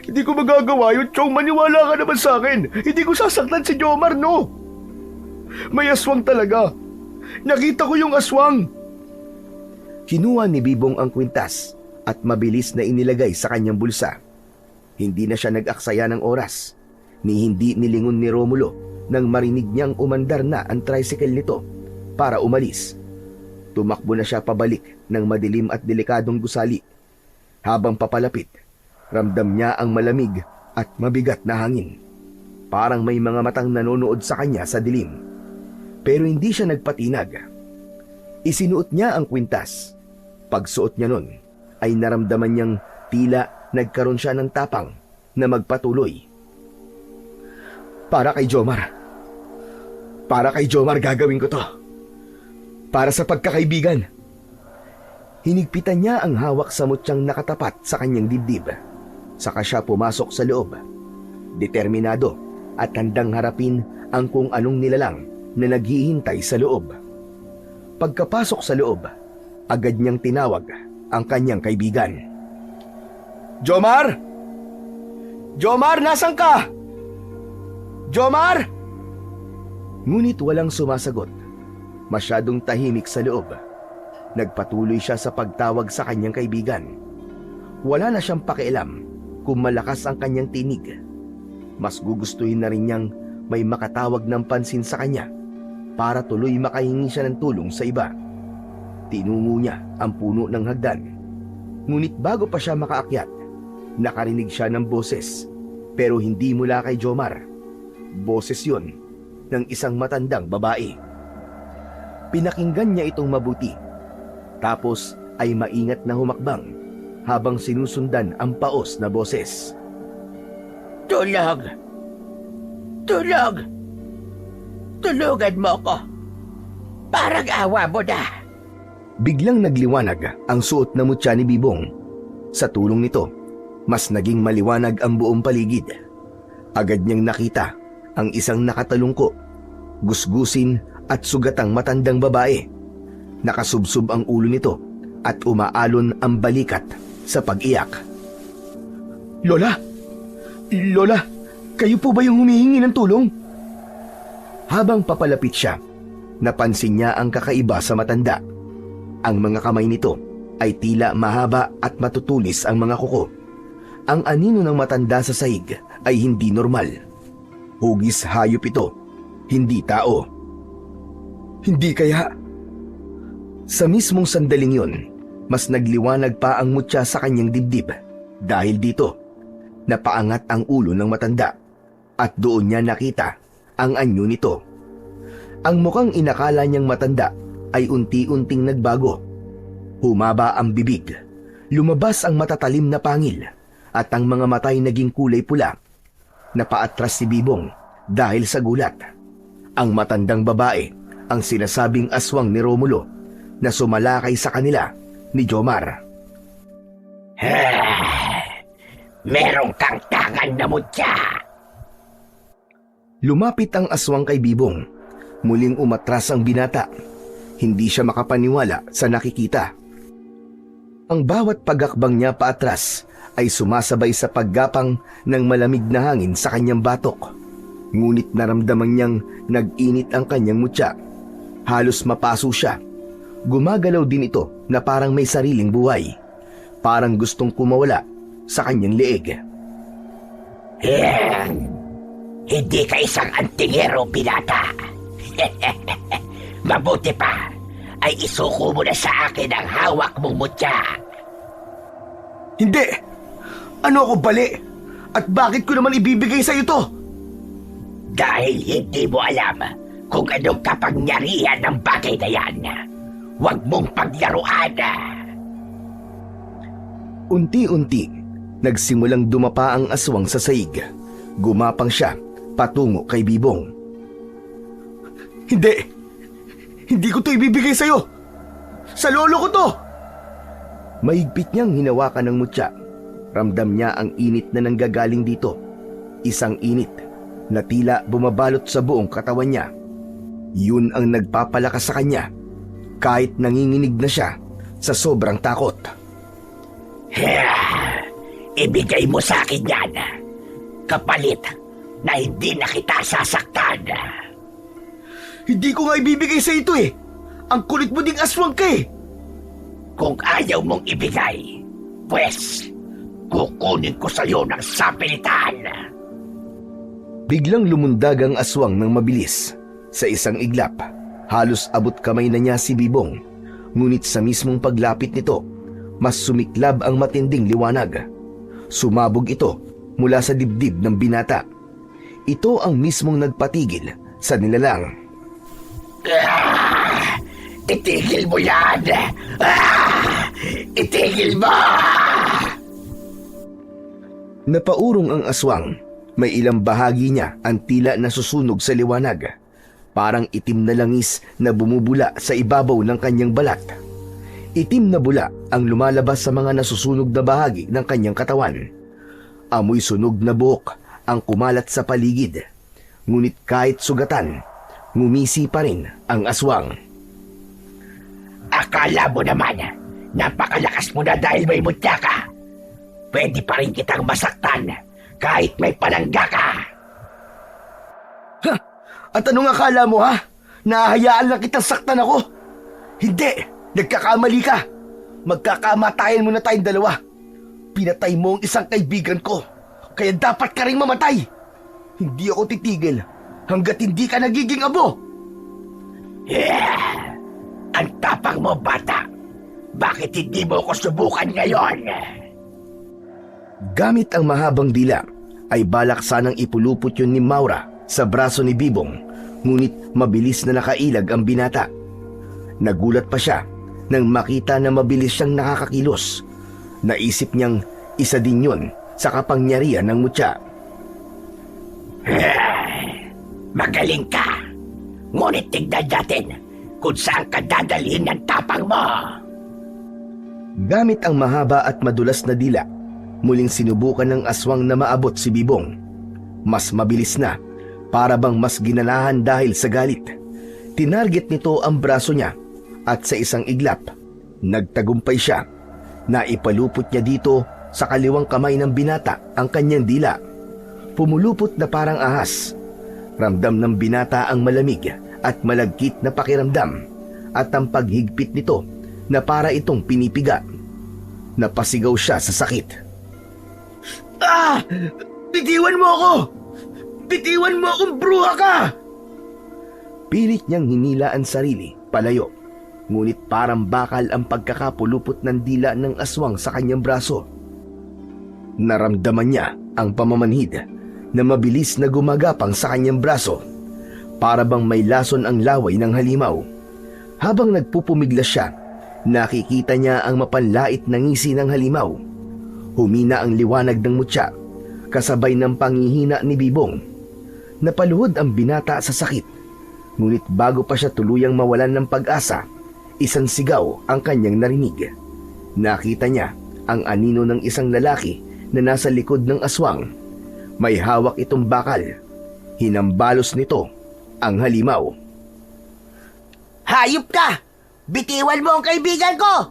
Hindi ko magagawa yun, Chong. Maniwala ka naman sa akin. Hindi ko sasaktan si Jomar, no? May aswang talaga. Nakita ko yung aswang. Kinuha ni Bibong ang kwintas at mabilis na inilagay sa kanyang bulsa. Hindi na siya nag-aksaya ng oras, ni hindi nilingon ni Romulo nang marinig niyang umandar na ang tricycle nito para umalis. Tumakbo na siya pabalik ng madilim at delikadong gusali. Habang papalapit, ramdam niya ang malamig at mabigat na hangin. Parang may mga matang nanonood sa kanya sa dilim. Pero hindi siya nagpatinag. Isinuot niya ang kwintas. Pagsuot niya nun, ay naramdaman niyang tila nagkaroon siya ng tapang na magpatuloy. Para kay Jomar. Para kay Jomar gagawin ko to. Para sa pagkakaibigan. Hinigpitan niya ang hawak sa mutyang nakatapat sa kanyang dibdib. Saka siya pumasok sa loob. Determinado at handang harapin ang kung anong nilalang na naghihintay sa loob. Pagkapasok sa loob, agad niyang tinawag ang kanyang kaibigan. Jomar! Jomar, nasan ka? Jomar! Ngunit walang sumasagot. Masyadong tahimik sa loob. Nagpatuloy siya sa pagtawag sa kanyang kaibigan. Wala na siyang pakialam kung malakas ang kanyang tinig. Mas gugustuhin na rin niyang may makatawag ng pansin sa kanya para tuloy makahingi siya ng tulong sa iba. Tinungo niya ang puno ng hagdan. Ngunit bago pa siya makaakyat, nakarinig siya ng boses, pero hindi mula kay Jomar. Boses yun ng isang matandang babae. Pinakinggan niya itong mabuti. Tapos ay maingat na humakbang habang sinusundan ang paos na boses. Tulog! Tulog! Tulugan mo ko! Parang awa mo na! Biglang nagliwanag ang suot na mutya ni Bibong. Sa tulong nito, mas naging maliwanag ang buong paligid. Agad niyang nakita ang isang nakatalungko, gusgusin at sugatang matandang babae. Nakasubsob ang ulo nito at umaalon ang balikat sa pag-iyak. Lola! Lola! Kayo po ba yung humihingi ng tulong? Habang papalapit siya, napansin niya ang kakaiba sa matanda. Ang mga kamay nito ay tila mahaba at matutulis ang mga kuko. Ang anino ng matanda sa sahig ay hindi normal. Hugis hayop ito, hindi tao. Hindi kaya? Sa mismong sandaling yun, mas nagliwanag pa ang mutya sa kanyang dibdib. Dahil dito, napaangat ang ulo ng matanda at doon niya nakita ang anyo nito. Ang mukhang inakala niyang matanda ay unti-unting nagbago. Humaba ang bibig, lumabas ang matatalim na pangil at ang mga matay naging kulay pula. Napaatras si Bibong dahil sa gulat. Ang matandang babae ang sinasabing aswang ni Romulo na sumalakay sa kanila ni Jomar. Merong kang tangan na mutya! Lumapit ang aswang kay Bibong. Muling umatras ang binata. Hindi siya makapaniwala sa nakikita. Ang bawat pagakbang niya paatras ay sumasabay sa paggapang ng malamig na hangin sa kanyang batok. Ngunit naramdaman niyang nag-init ang kanyang mutya. Halos mapaso siya. Gumagalaw din ito na parang may sariling buhay. Parang gustong kumawala sa kanyang leeg. Hindi ka isang antingero, binata. Mabuti pa ay isuko mo na sa akin ang hawak mong mutya. Hindi! Ano ako bali? At bakit ko naman ibibigay sa ito? Dahil hindi mo alam kung anong kapangyarihan ng bagay na yan. Huwag mong paglaruan. Unti-unti, nagsimulang dumapa ang aswang sa saig. Gumapang siya patungo kay Bibong. Hindi! Hindi ko to ibibigay sa'yo! Sa lolo ko to! Mahigpit niyang hinawakan ng mutya. Ramdam niya ang init na nanggagaling dito. Isang init na tila bumabalot sa buong katawan niya. Yun ang nagpapalakas sa kanya kahit nanginginig na siya sa sobrang takot. Ibigay mo sa akin yan. Kapalit na hindi na kita sasaktan. Hindi ko nga ibibigay sa ito eh! Ang kulit mo ding aswang ka eh! Kung ayaw mong ibigay, pwes, kukunin ko sa'yo ng sapilitan. Biglang lumundag ang aswang ng mabilis. Sa isang iglap, halos abot kamay na niya si Bibong. Ngunit sa mismong paglapit nito, mas sumiklab ang matinding liwanag. Sumabog ito mula sa dibdib ng binata. Ito ang mismong nagpatigil sa nilalang. Itigil mo yan! Itigil mo! Napaurong ang aswang. May ilang bahagi niya ang tila nasusunog sa liwanag. Parang itim na langis na bumubula sa ibabaw ng kanyang balat. Itim na bula ang lumalabas sa mga nasusunog na bahagi ng kanyang katawan. Amoy sunog na buhok ang kumalat sa paligid. Ngunit kahit sugatan, ngumisi pa rin ang aswang. Akala mo naman, napakalakas mo na dahil may mutya ka. Pwede pa rin kitang masaktan kahit may palangga ka. Ha? At anong akala mo ha? Nahahayaan lang kitang saktan ako? Hindi! Nagkakamali ka! Magkakamatayan mo na tayong dalawa. Pinatay mo ang isang kaibigan ko. Kaya dapat ka rin mamatay. Hindi ako titigil hanggat hindi ka nagiging abo. Ang tapang mo, bata. Bakit hindi mo ko subukan ngayon? Gamit ang mahabang dila, ay balak sanang ipulupot yun ni Maura sa braso ni Bibong, ngunit mabilis na nakailag ang binata. Nagulat pa siya nang makita na mabilis siyang nakakakilos. Naisip niyang isa din yun sa kapangyarihan ng mutya. Magaling ka. Ngunit tignan natin kung saan ka dadalhin ng tapang mo. Gamit ang mahaba at madulas na dila, muling sinubukan ng aswang na maabot si Bibong. Mas mabilis na, para bang mas ginanahan dahil sa galit. Tinarget nito ang braso niya at sa isang iglap, nagtagumpay siya. Naipalupot niya dito sa kaliwang kamay ng binata ang kanyang dila. Pumulupot na parang ahas. Ramdam ng binata ang malamig at malagkit na pakiramdam at ang paghigpit nito na para itong pinipiga. Napasigaw siya sa sakit. Ah! Bitiwan mo ako! Bitiwan mo akong bruha ka! Pilit niyang hinila ang sarili palayo. Ngunit parang bakal ang pagkakapulupot ng dila ng aswang sa kanyang braso. Naramdaman niya ang pamamanhid na mabilis na gumagapang sa kanyang braso. Para bang may lason ang laway ng halimaw. Habang nagpupumiglas siya, nakikita niya ang mapanlait na ngisi ng halimaw. Humina ang liwanag ng mutya, kasabay ng pangihina ni Bibong. Napaluhod ang binata sa sakit. Ngunit bago pa siya tuluyang mawalan ng pag-asa, isang sigaw ang kanyang narinig. Nakita niya ang anino ng isang lalaki na nasa likod ng aswang. May hawak itong bakal. Hinambalos nito ang halimaw. Hayop ka! Bitiwan mo ang kaibigan ko!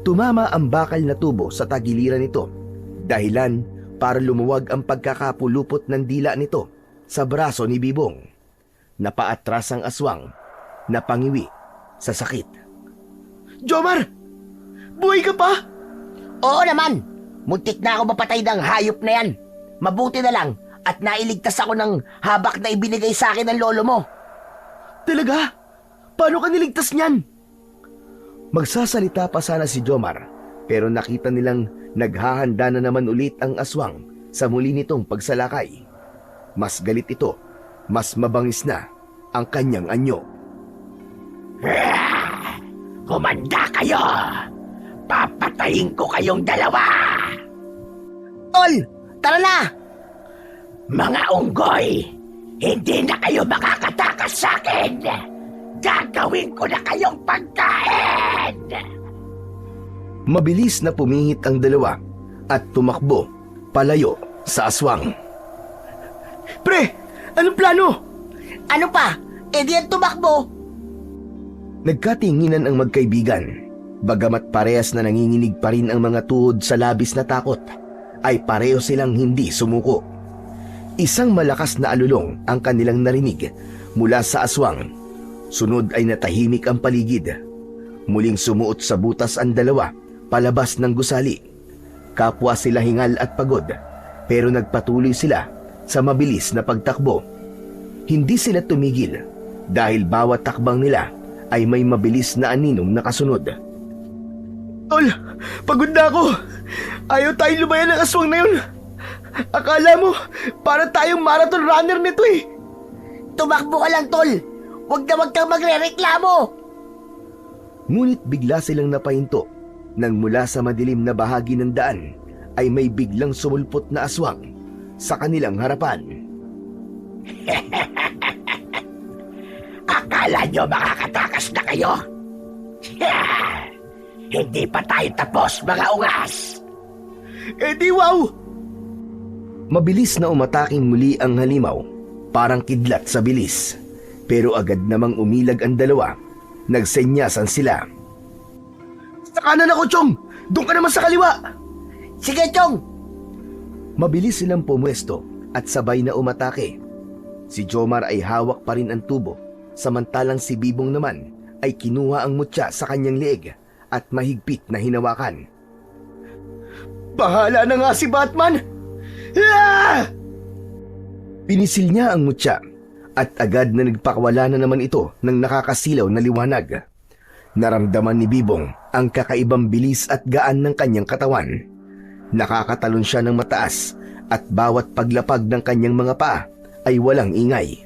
Tumama ang bakal na tubo sa tagiliran nito, dahilan para lumuwag ang pagkakapulupot ng dila nito sa braso ni Bibong. Napaatras ang aswang, napangiwi sa sakit. Jomar! Buhay ka pa? Oo naman! Muntik na ako mapatay ng hayop na yan. Mabuti na lang at nailigtas ako ng habak na ibinigay sa akin ng lolo mo. Talaga? Paano ka niligtas niyan? Magsasalita pa sana si Jomar, pero nakita nilang naghahanda na naman ulit ang aswang sa muli nitong pagsalakay. Mas galit ito, mas mabangis na ang kanyang anyo. Kumanda kayo! Papatayin ko kayong dalawa! Tol, tara na! Mga unggoy, hindi na kayo makakatakas sa akin! Gagawin ko na kayong pagkain! Mabilis na pumihit ang dalawa at tumakbo palayo sa aswang. Pre, anong plano? Ano pa? E di yan tumakbo. Nagkatinginan ang magkaibigan. Bagamat parehas na nanginginig pa rin ang mga tuhod sa labis na takot, ay pareho silang hindi sumuko. Isang malakas na alulong ang kanilang narinig mula sa aswang. Sunod ay natahimik ang paligid. Muling sumuot sa butas ang dalawa palabas ng gusali. Kapwa sila hingal at pagod, pero nagpatuloy sila sa mabilis na pagtakbo. Hindi sila tumigil dahil bawat takbang nila ay may mabilis na aninong nakasunod. Tol, pagod na ako. Ayaw tayong lumayan ng aswang na yun. Akala mo, para tayong marathon runner nito eh. Tumakbo ka lang, Tol. Huwag kang magre-reklamo. Ngunit bigla silang napahinto nang mula sa madilim na bahagi ng daan ay may biglang sumulpot na aswang sa kanilang harapan. Akala nyo makakatakas na kayo? Hindi pa tayo tapos, mga ungas! Eh di wow! Mabilis na umataking muli ang halimaw, parang kidlat sa bilis. Pero agad namang umilag ang dalawa. Nagsenyasan sila. Sa kanan ako, Chong! Doon ka naman sa kaliwa! Sige, Chong! Mabilis silang pumwesto at sabay na umatake. Si Jomar ay hawak pa rin ang tubo, samantalang si Bibong naman ay kinuha ang mutya sa kanyang leeg at mahigpit na hinawakan. Bahala na nga si Batman! Ah! Pinisil niya ang mutya at agad na nagpakawala na naman ito ng nakakasilaw na liwanag. Naramdaman ni Bibong ang kakaibang bilis at gaan ng kanyang katawan. Nakakatalon siya ng mataas at bawat paglapag ng kanyang mga paa ay walang ingay.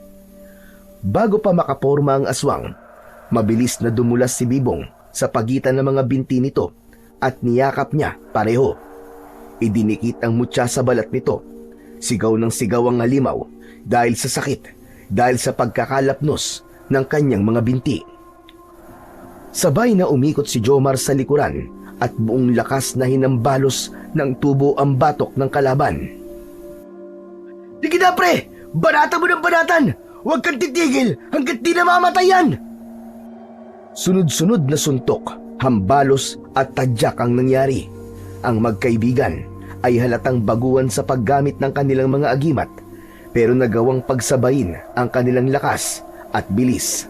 Bago pa makaporma ang aswang, mabilis na dumulas si Bibong sa pagitan ng mga binti nito at niyakap niya pareho. Idinikit ang mutya sa balat nito. Sigaw ng sigaw ang halimaw dahil sa sakit, dahil sa pagkakalapnos ng kanyang mga binti. Sabay na umikot si Jomar sa likuran at buong lakas na hinambalos ng tubo ang batok ng kalaban. Sige na, pre! Banata mo ng banatan! Huwag kang titigil hanggat di namamatay yan! Sunod-sunod na suntok, hambalos at tadyak ang nangyari. Ang magkaibigan ay halatang baguhan sa paggamit ng kanilang mga agimat, pero nagawang pagsabayin ang kanilang lakas at bilis.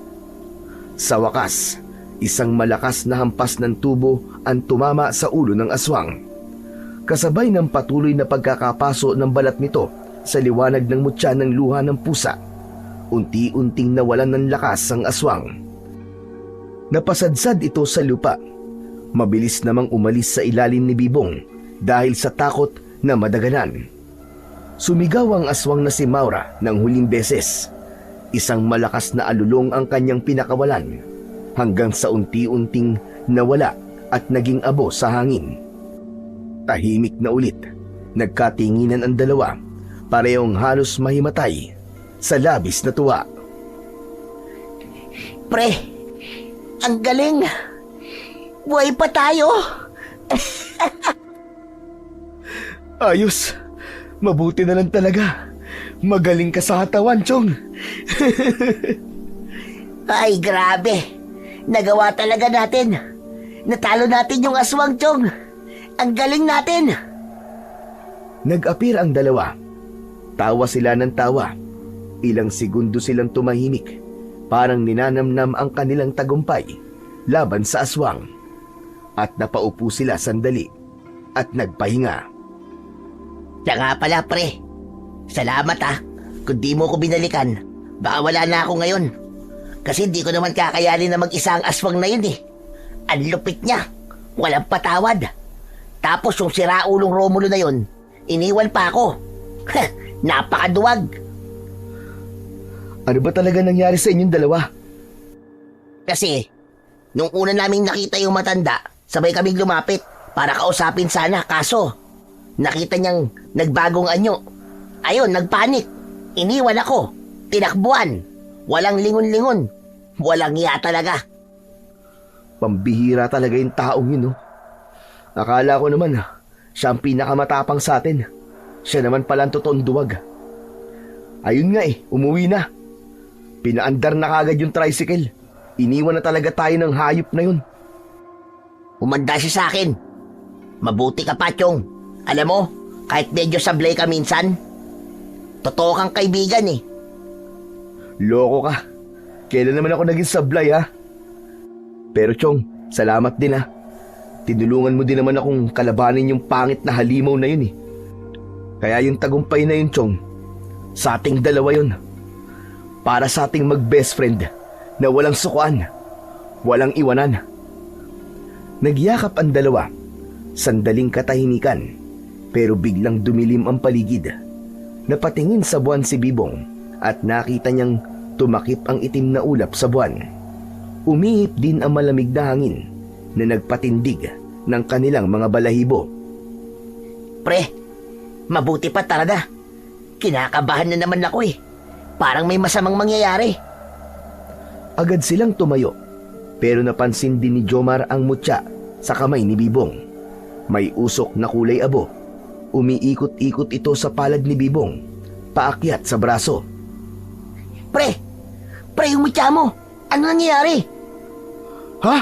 Sa wakas, isang malakas na hampas ng tubo ang tumama sa ulo ng aswang. Kasabay ng patuloy na pagkakapaso ng balat nito sa liwanag ng mutya ng luha ng pusa, unti-unting nawalan ng lakas ang aswang. Napasadsad ito sa lupa. Mabilis namang umalis sa ilalim ni Bibong dahil sa takot na madaganan. Sumigaw ang aswang na si Maura ng huling beses. Isang malakas na alulong ang kanyang pinakawalan hanggang sa unti-unting nawala at naging abo sa hangin. Tahimik na ulit. Nagkatinginan ang dalawa, parehong halos mahimatay sa labis na tuwa. Pre, ang galing. Buhay pa tayo. Ayos. Mabuti na lang talaga. Magaling ka sa katawan, Chong. Ay, grabe. Nagawa talaga natin. Natalo natin yung aswang, Chong. Ang galing natin. Nag-apir ang dalawa. Tawa sila ng tawa. Ilang segundo silang tumahimik. Parang ninanamnam ang kanilang tagumpay laban sa aswang. At napaupo sila sandali at nagpahinga. Siya nga pala, pre. Salamat Kung di mo ko binalikan, baka wala na ako ngayon. Kasi di ko naman kakayanin na mag-isa ang aswang na yun eh. Ang lupit niya. Walang patawad. Tapos yung siraulong Romulo na yun, iniwan pa ako. Napakaduwag. Ano ba talaga nangyari sa inyong dalawa? Kasi, nung una naming nakita yung matanda, sabay kaming lumapit para kausapin sana. Kaso, nakita niyang nagbagong anyo. Ayun, nagpanik. Iniwan ako. Tinakbuhan. Walang lingon-lingon. Walang iya talaga. Pambihira talaga yung taong yun, no? Akala ko naman, siya ang pinakamatapang sa atin. Siya naman pala ang totoong duwag. Ayun nga umuwi na. Pinaandar na kagad yung tricycle. Iniwan na talaga tayo ng hayop na yun. Umanda siya sa akin. Mabuti ka pa, Chong. Alam mo, kahit medyo sablay ka minsan, totoo kang kaibigan eh. Loko ka. Kailan naman ako naging sablay, ha? Pero Chong, salamat din, ha. Tinulungan mo din naman akong kalabanin yung pangit na halimaw na yun eh. Kaya yung tagumpay na yun, Chong, sa ating dalawa yun. Para sa ating mag-best friend na walang sukuan, walang iwanan. Nagyakap ang dalawa. Sandaling katahimikan, pero biglang dumilim ang paligid. Napatingin sa buwan si Bibong at nakita niyang tumakip ang itim na ulap sa buwan. Umihip din ang malamig na hangin na nagpatindig ng kanilang mga balahibo. Pre, mabuti pa talaga. Kinakabahan na naman ako eh. Parang may masamang mangyayari. Agad silang tumayo, pero napansin din ni Jomar ang mutya sa kamay ni Bibong. May usok na kulay abo. Umiikot-ikot ito sa palad ni Bibong, paakyat sa braso. Pre, yung mutya mo. Ano nangyayari? Ha?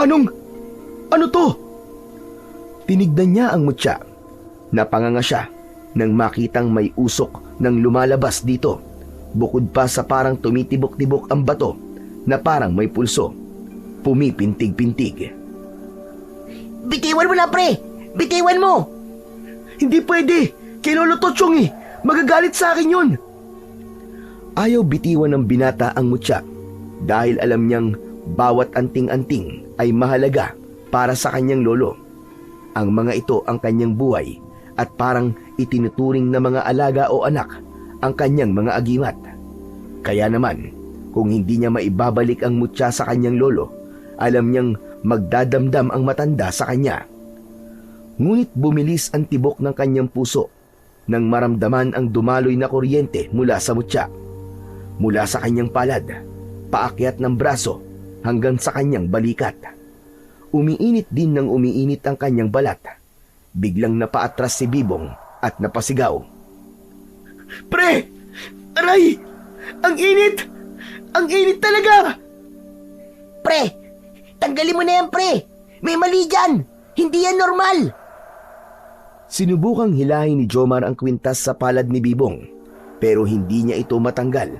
Ano to? Tinignan niya ang mutya. Napanganga siya nang makitang may usok nang lumalabas dito. Bukod pa sa parang tumitibok-tibok ang bato na parang may pulso. Pumipintig-pintig. Bitiwan mo na, pre! Bitiwan mo! Hindi pwede! Kay Lolo Tochong eh! Magagalit sa akin yun! Ayaw bitiwan ng binata ang mutya dahil alam niyang bawat anting-anting ay mahalaga para sa kanyang lolo. Ang mga ito ang kanyang buhay at parang itinuturing na mga alaga o anak ang kanyang mga agimat. Kaya naman, kung hindi niya maibabalik ang mutya sa kanyang lolo, alam niyang magdadamdam ang matanda sa kanya. Ngunit bumilis ang tibok ng kanyang puso nang maramdaman ang dumaloy na kuryente mula sa mutya. Mula sa kanyang palad, paakyat ng braso hanggang sa kanyang balikat. Umiinit din ng umiinit ang kanyang balat. Biglang napaatras si Bibong at napasigaw. Pre! Aray! Ang init! Ang init talaga! Pre! Tanggalin mo na yan, pre! May mali dyan! Hindi yan normal! Sinubukang hilahin ni Jomar ang kwintas sa palad ni Bibong, pero hindi niya ito matanggal.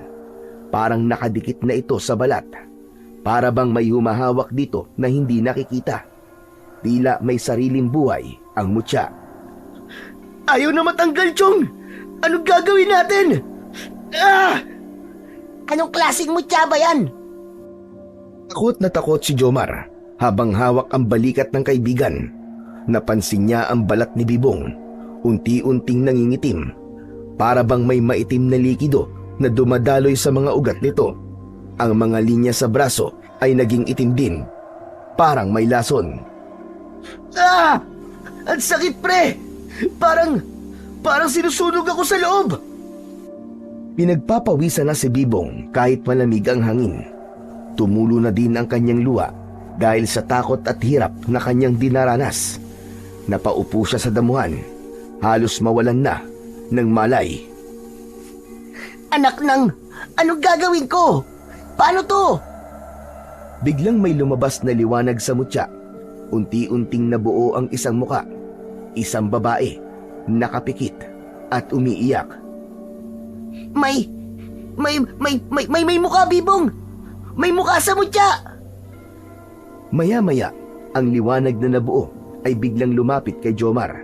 Parang nakadikit na ito sa balat. Para bang may humahawak dito na hindi nakikita. Tila may sariling buhay ang mutya. Ayaw na matanggal, Chong! Anong gagawin natin? Ah! Anong klaseng mutya ba yan? Takot na takot si Jomar habang hawak ang balikat ng kaibigan. Napansin niya ang balat ni Bibong. Unti-unting nangingitim. Para bang may maitim na likido na dumadaloy sa mga ugat nito. Ang mga linya sa braso ay naging itim din. Parang may lason. Ah! Ang sakit, pre! Parang sinusunog ako sa loob! Pinagpapawisan na si Bibong kahit malamig ang hangin. Tumulo na din ang kanyang luha dahil sa takot at hirap na kanyang dinaranas. Napaupo siya sa damuhan, halos mawalan na ng malay. Anak nang, anong gagawin ko? Paano to? Biglang may lumabas na liwanag sa mutya. Unti-unting nabuo ang isang muka. Isang babae, nakapikit at umiiyak. May mukha, Bibong! May mukha sa mutya! Maya-maya, ang liwanag na nabuo ay biglang lumapit kay Jomar.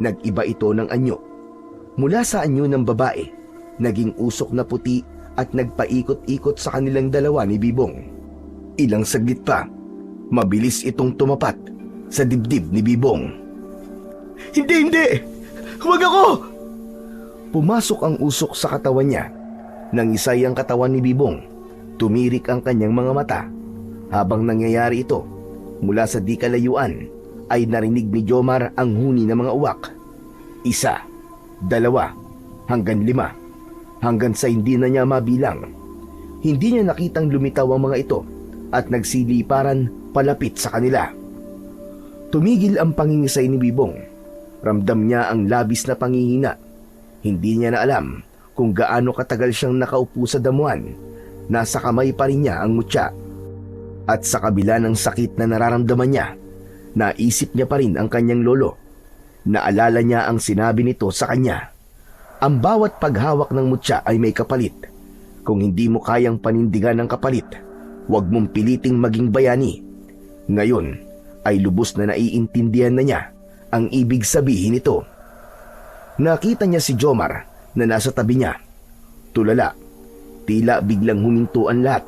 Nag-iba ito ng anyo. Mula sa anyo ng babae, naging usok na puti at nagpaikot-ikot sa kanilang dalawa ni Bibong. Ilang saglit pa, mabilis itong tumapat sa dibdib ni Bibong. Hindi! Huwag ako! Pumasok ang usok sa katawan niya. Nang isay ang katawan ni Bibong, tumirik ang kanyang mga mata. Habang nangyayari ito, mula sa di kalayuan, ay narinig ni Jomar ang huni ng mga uwak. 1, 2, hanggang 5, hanggang sa hindi na niya mabilang. Hindi niya nakitang lumitaw ang mga ito at nagsiliparan palapit sa kanila. Tumigil ang pangingisay ni Bibong. Ramdam niya ang labis na panghihina. Hindi niya na alam kung gaano katagal siyang nakaupo sa damuhan. Nasa kamay pa rin niya ang mutya. At sa kabila ng sakit na nararamdaman niya, naisip niya pa rin ang kanyang lolo. Naalala niya ang sinabi nito sa kanya. Ang bawat paghawak ng mutya ay may kapalit. Kung hindi mo kayang panindigan ang kapalit, huwag mong piliting maging bayani. Ngayon ay lubos na naiintindihan na niya ang ibig sabihin nito. Nakita niya si Jomar na nasa tabi niya. Tulala, tila biglang huminto ang lahat.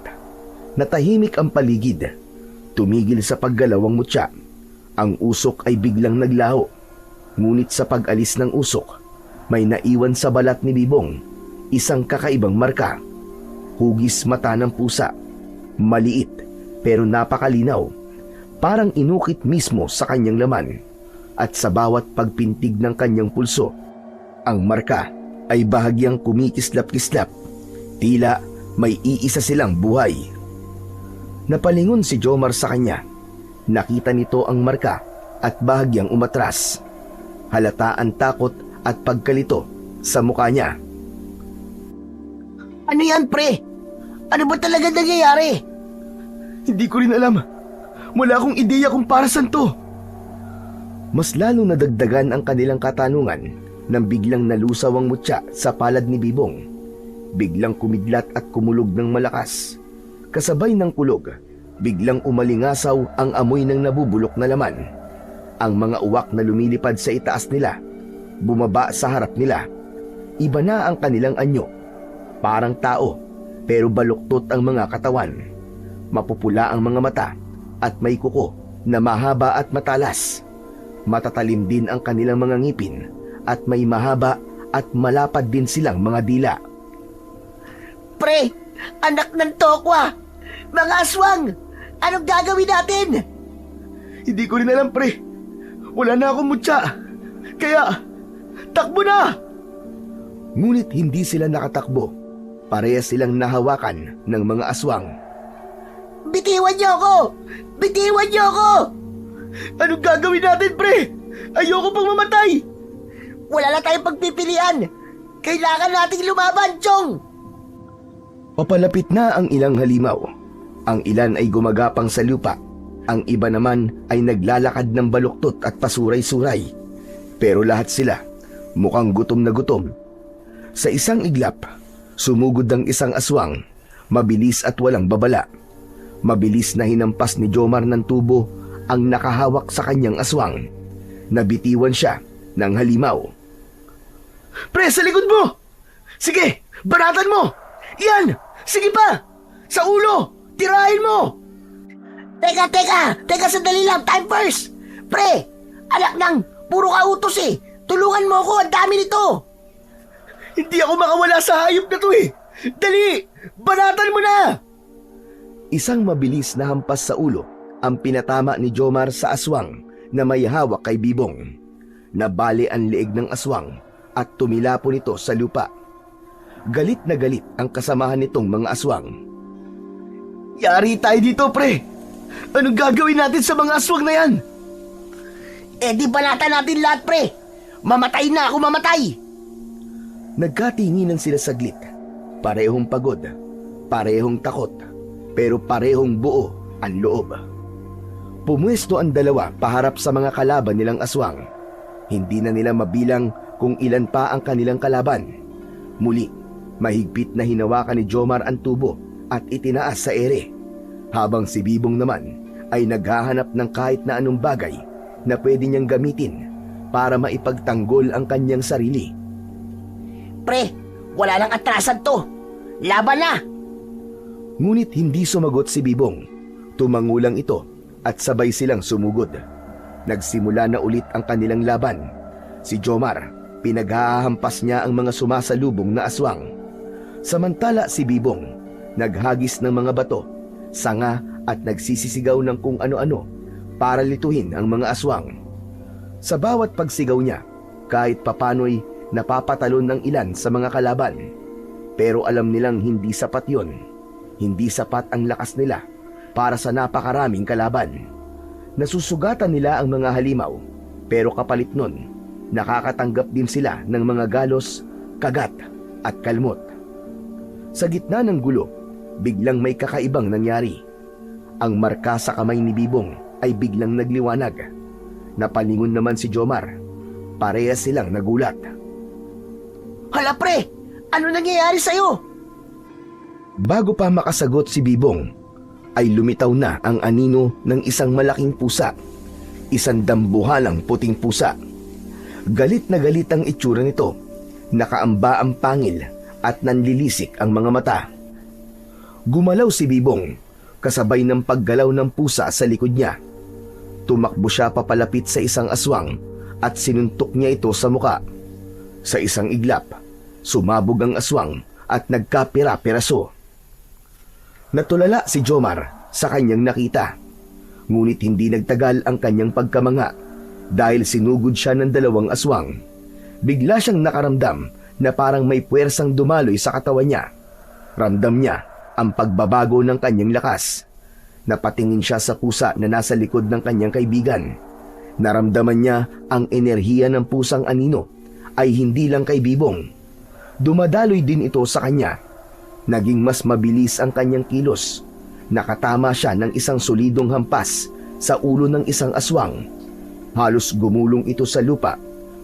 Natahimik ang paligid. Tumigil sa paggalaw ang mutya. Ang usok ay biglang naglaho. Ngunit sa pag-alis ng usok, may naiwan sa balat ni Bibong isang kakaibang marka. Hugis mata ng pusa. Maliit pero napakalinaw. Parang inukit mismo sa kanyang laman. At sa bawat pagpintig ng kanyang pulso, ang marka ay bahagyang kumikislap-kislap. Tila may iisa silang buhay. Napalingon si Jomar sa kanya. Nakita nito ang marka at bahagyang umatras. Halata ang takot at pagkalito sa mukha niya. Ano yan, pre? Ano ba talaga nangyayari? Hindi ko rin alam. Wala akong ideya kung para saan to. Mas lalo nadagdagan ang kanilang katanungan nang biglang nalusaw ang mutya sa palad ni Bibong. Biglang kumidlat at kumulog ng malakas. Kasabay ng kulog, biglang umalingasaw ang amoy ng nabubulok na laman. Ang mga uwak na lumilipad sa itaas nila, bumaba sa harap nila. Iba na ang kanilang anyo. Parang tao, pero baluktot ang mga katawan. Mapupula ang mga mata at may kuko na mahaba at matalas. Matatalim din ang kanilang mga ngipin at may mahaba at malapad din silang mga dila. Pre, anak ng tokwa! Mga aswang! Anong gagawin natin? Hindi ko rin alam, pre. Wala na akong mutya. Kaya, takbo na! Ngunit hindi sila nakatakbo. Parehas silang nahawakan ng mga aswang. Bitiwan niyo ako! Bitiwan niyo ako! Anong gagawin natin, pre? Ayoko pang mamatay! Wala na tayong pagpipilian! Kailangan nating lumaban, Chong! Papalapit na ang ilang halimaw. Ang ilan ay gumagapang sa lupa. Ang iba naman ay naglalakad ng baluktot at pasuray-suray. Pero lahat sila mukhang gutom na gutom. Sa isang iglap, sumugod ang isang aswang, mabilis at walang babala. Mabilis na hinampas ni Jomar ng tubo ang nakahawak sa kanyang aswang. Nabitiwan siya ng halimaw. Pre, sa likod mo! Sige, banatan mo! Yan! Sige pa! Sa ulo! Tirahin mo! Teka, sandali lang, time first! Pre, anak ng puro kautos eh! Tulungan mo ako, ang dami nito! Hindi ako makawala sa hayop na to eh! Dali! Banatan mo na! Isang mabilis na hampas sa ulo ang pinatama ni Jomar sa aswang na may hawak kay Bibong. Nabali ang leeg ng aswang at tumilapon ito sa lupa. Galit na galit ang kasamahan nitong mga aswang. Yari tayo dito, pre! Anong gagawin natin sa mga aswang na yan? Eh di banatan natin lahat, pre! Mamatay na ako, mamatay! Nagkatinginan sila saglit. Parehong pagod, parehong takot, pero parehong buo ang loob. Pumwesto ang dalawa paharap sa mga kalaban nilang aswang. Hindi na nila mabilang kung ilan pa ang kanilang kalaban. Muli, mahigpit na hinawakan ni Jomar ang tubo at itinaas sa ere, habang si Bibong naman ay naghahanap ng kahit na anong bagay na pwede niyang gamitin para maipagtanggol ang kanyang sarili. Pre, wala nang atrasan to. Laban na! Ngunit hindi sumagot si Bibong. Tumangulang ito at sabay silang sumugod. Nagsimula na ulit ang kanilang laban. Si Jomar, pinaghahampas niya ang mga sumasalubong na aswang. Samantala si Bibong, naghagis ng mga bato, sanga at nagsisisigaw ng kung ano-ano para lituhin ang mga aswang. Sa bawat pagsigaw niya, kahit papano'y napapatalon ng ilan sa mga kalaban. Pero alam nilang hindi sapat yon. Hindi sapat ang lakas nila para sa napakaraming kalaban. Nasusugatan nila ang mga halimaw, pero kapalit nun, nakakatanggap din sila ng mga galos, kagat at kalmot. Sa gitna ng gulo, biglang may kakaibang nangyari. Ang marka sa kamay ni Bibong ay biglang nagliwanag. Napalingon naman si Jomar. Parehas silang nagulat. Hala pre, ano nangyayari sa'yo? Bago pa makasagot si Bibong, ay lumitaw na ang anino ng isang malaking pusa. Isang dambuhalang puting pusa. Galit na galit ang itsura nito. Nakaamba ang pangil at nanlilisik ang mga mata. Gumalaw si Bibong, kasabay ng paggalaw ng pusa sa likod niya. Tumakbo siya papalapit sa isang aswang at sinuntok niya ito sa muka. Sa isang iglap, sumabog ang aswang at nagkapira-piraso. Natulala si Jomar sa kanyang nakita. Ngunit hindi nagtagal ang kanyang pagkamanga dahil sinugod siya ng dalawang aswang. Bigla siyang nakaramdam na parang may puwersang dumaloy sa katawan niya. Ramdam niya ang pagbabago ng kanyang lakas. Napatingin siya sa pusa na nasa likod ng kanyang kaibigan. Naramdaman niya ang enerhiya ng pusang anino ay hindi lang kay Bibong. Dumadaloy din ito sa kanya. Naging mas mabilis ang kanyang kilos. Nakatama siya ng isang solidong hampas sa ulo ng isang aswang. Halos gumulong ito sa lupa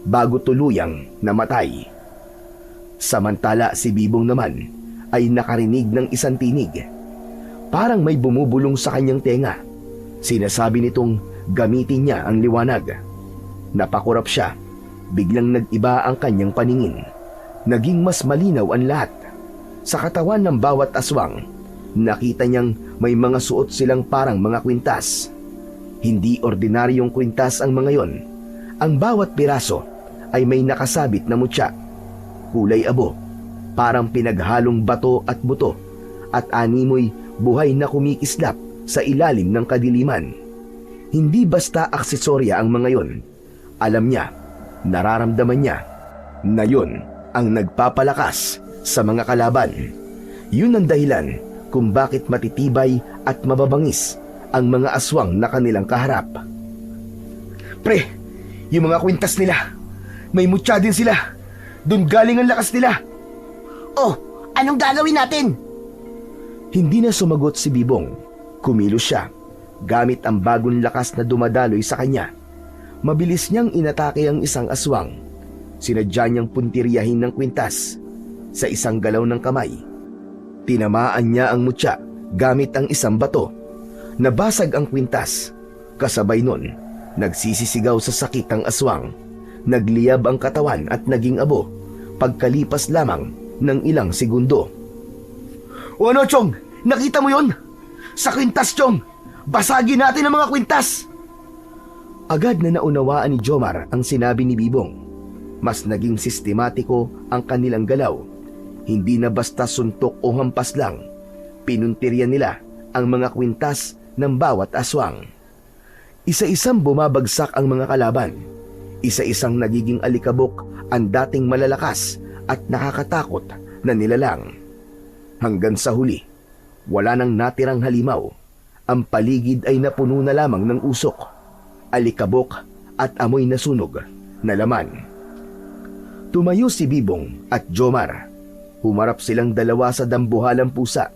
bago tuluyang namatay. Samantala si Bibong naman ay nakarinig ng isang tinig. Parang may bumubulong sa kanyang tenga. Sinasabi nitong gamitin niya ang liwanag. Napakurap siya. Biglang nag-iba ang kanyang paningin. Naging mas malinaw ang lahat. Sa katawan ng bawat aswang, nakita niyang may mga suot silang parang mga kwintas. Hindi ordinaryong kwintas ang mga yon. Ang bawat piraso ay may nakasabit na mutya. Kulay abo, parang pinaghalong bato at buto, at animoy buhay na kumikislap sa ilalim ng kadiliman. Hindi basta aksesorya ang mga yon. Alam niya, nararamdaman niya, na yon ang nagpapalakas sa mga kalaban. Yun ang dahilan kung bakit matitibay at mababangis ang mga aswang na kanilang kaharap. Pre, yung mga kwintas nila, may mutya din sila. Doon galing ang lakas nila. Oh, anong gagawin natin? Hindi na sumagot si Bibong. Kumilos siya, gamit ang bagong lakas na dumadaloy sa kanya. Mabilis niyang inatake ang isang aswang. Sinadya niyang puntiryahin ng kwintas. Sa isang galaw ng kamay, tinamaan niya ang mutya gamit ang isang bato. Nabasag ang kwintas. Kasabay nun, nagsisisigaw sa sakit ang aswang. Nagliyab ang katawan at naging abo pagkalipas lamang ng ilang segundo. O ano, Chong? Nakita mo yon? Sa kwintas, Chong! Basagin natin ang mga kwintas! Agad na naunawaan ni Jomar ang sinabi ni Bibong. Mas naging sistematiko ang kanilang galaw. Hindi na basta suntok o hampas lang. Pinuntiryan nila ang mga kwintas ng bawat aswang. Isa-isang bumabagsak ang mga kalaban. Isa-isang nagiging alikabok ang dating malalakas at nakakatakot na nilalang. Hanggang sa huli, wala nang natirang halimaw. Ang paligid ay napuno na lamang ng usok, alikabok at amoy na sunog na laman. Tumayo si Bibong at Jomar. Humarap silang dalawa sa dambuhalang pusa.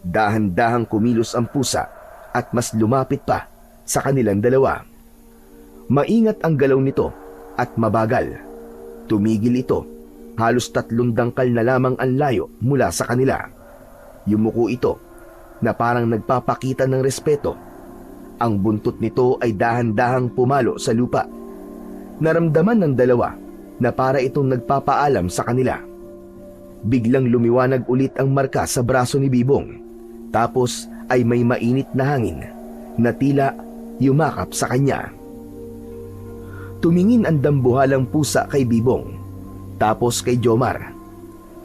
Dahan-dahang kumilos ang pusa at mas lumapit pa sa kanilang dalawa. Maingat ang galaw nito at mabagal. Tumigil ito. Halos 3 dangkal na lamang ang layo mula sa kanila. Yumuko ito na parang nagpapakita ng respeto. Ang buntot nito ay dahan-dahang pumalo sa lupa. Naramdaman ng dalawa na para itong nagpapaalam sa kanila. biglang lumiwanag ulit ang marka sa braso ni Bibong. Tapos ay may mainit na hangin na tila yumakap sa kanya. Tumingin ang dambuhalang pusa kay Bibong, tapos kay Jomar.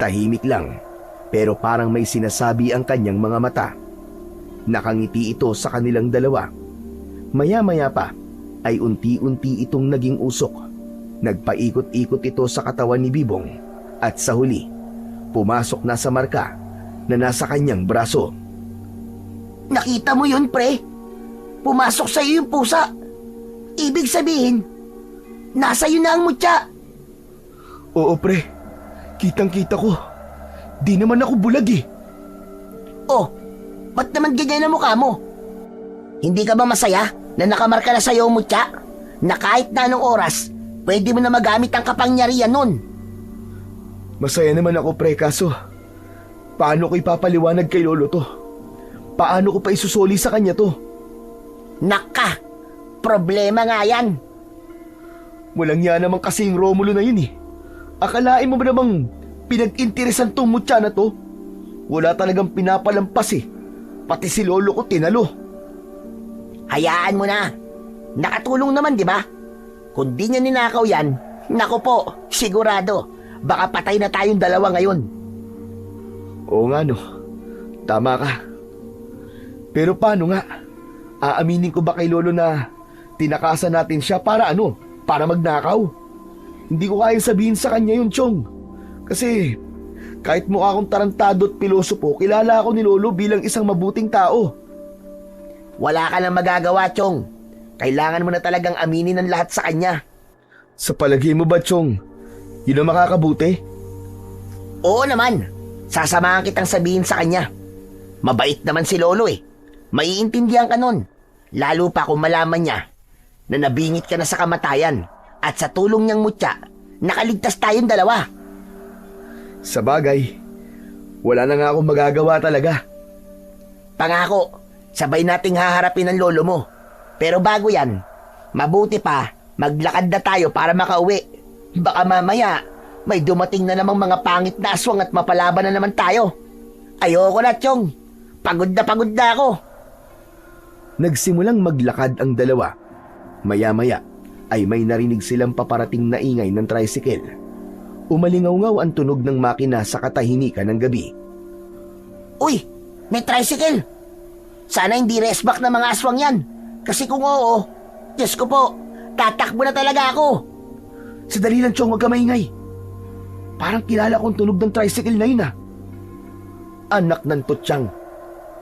Tahimik lang, pero parang may sinasabi ang kanyang mga mata. Nakangiti ito sa kanilang dalawa. Maya-maya pa ay unti-unti itong naging usok. Nagpaikot-ikot ito sa katawan ni Bibong at sa huli, pumasok na sa marka na nasa kanyang braso. Nakita mo yun, pre? Pumasok sa iyo yung pusa. Ibig sabihin, nasa iyo na ang mutya. Oo pre, kitang-kita ko. Di naman ako bulag eh. Oh, ba't naman ganyan ang mukha mo? Hindi ka ba masaya na nakamarka na sa iyo ang mutya? Na kahit na anong oras, pwede mo na magamit ang kapangyarihan nun. Masaya naman ako pre, kaso paano ko ipapaliwanag kay lolo to? Paano ko pa isusoli sa kanya to? Naka, problema nga yan. Walang yan naman kasi yung Romulo na yun eh. Akalain mo ba namang pinag-interesan tong mutya na to? Wala talagang pinapalampas eh. Pati si lolo ko tinalo. Hayaan mo na. Nakatulong naman, di ba? Kung di niya ninakaw yan, naku po, sigurado, baka patay na tayong dalawa ngayon. Oo nga no, tama ka. Pero paano nga? Aaminin ko ba kay lolo na tinakasan natin siya para ano? Para magnakaw? Hindi ko kayang sabihin sa kanya yun, Chong. Kasi kahit mukha akong tarantado at pilosopo, kilala ako ni lolo bilang isang mabuting tao. Wala ka nang magagawa, Chong. Kailangan mo na talagang aminin ang lahat sa kanya. Sa palagay mo ba, Chong, yun ang makakabuti? Oo naman. Sasamahan kitang sabihin sa kanya. Mabait naman si lolo eh. Maiintindihan ka nun. Lalo pa kung malaman niya na nabingit ka na sa kamatayan at sa tulong niyang mutya, nakaligtas tayong dalawa. Sa bagay, wala na nga akong magagawa talaga. Pangako, sabay nating haharapin ang lolo mo. Pero bago yan, mabuti pa, maglakad na tayo para makauwi. Baka mamaya, may dumating na namang mga pangit na aswang at mapalaban na naman tayo. Ayoko na, Chong. Pagod na ako. Nagsimulang maglakad ang dalawa. Maya-maya ay may narinig silang paparating na ingay ng tricycle. Umalingaw-ngaw ang tunog ng makina sa katahimikan ng gabi. Uy, may tricycle. Sana hindi resback ng mga aswang yan. Kasi kung oo, Diyos ko po, tatakbo na talaga ako. Sadali lang, Chong, wag ka maingay. Parang kilala kong tunog ng tricycle na yun ah. Anak ng tutsang.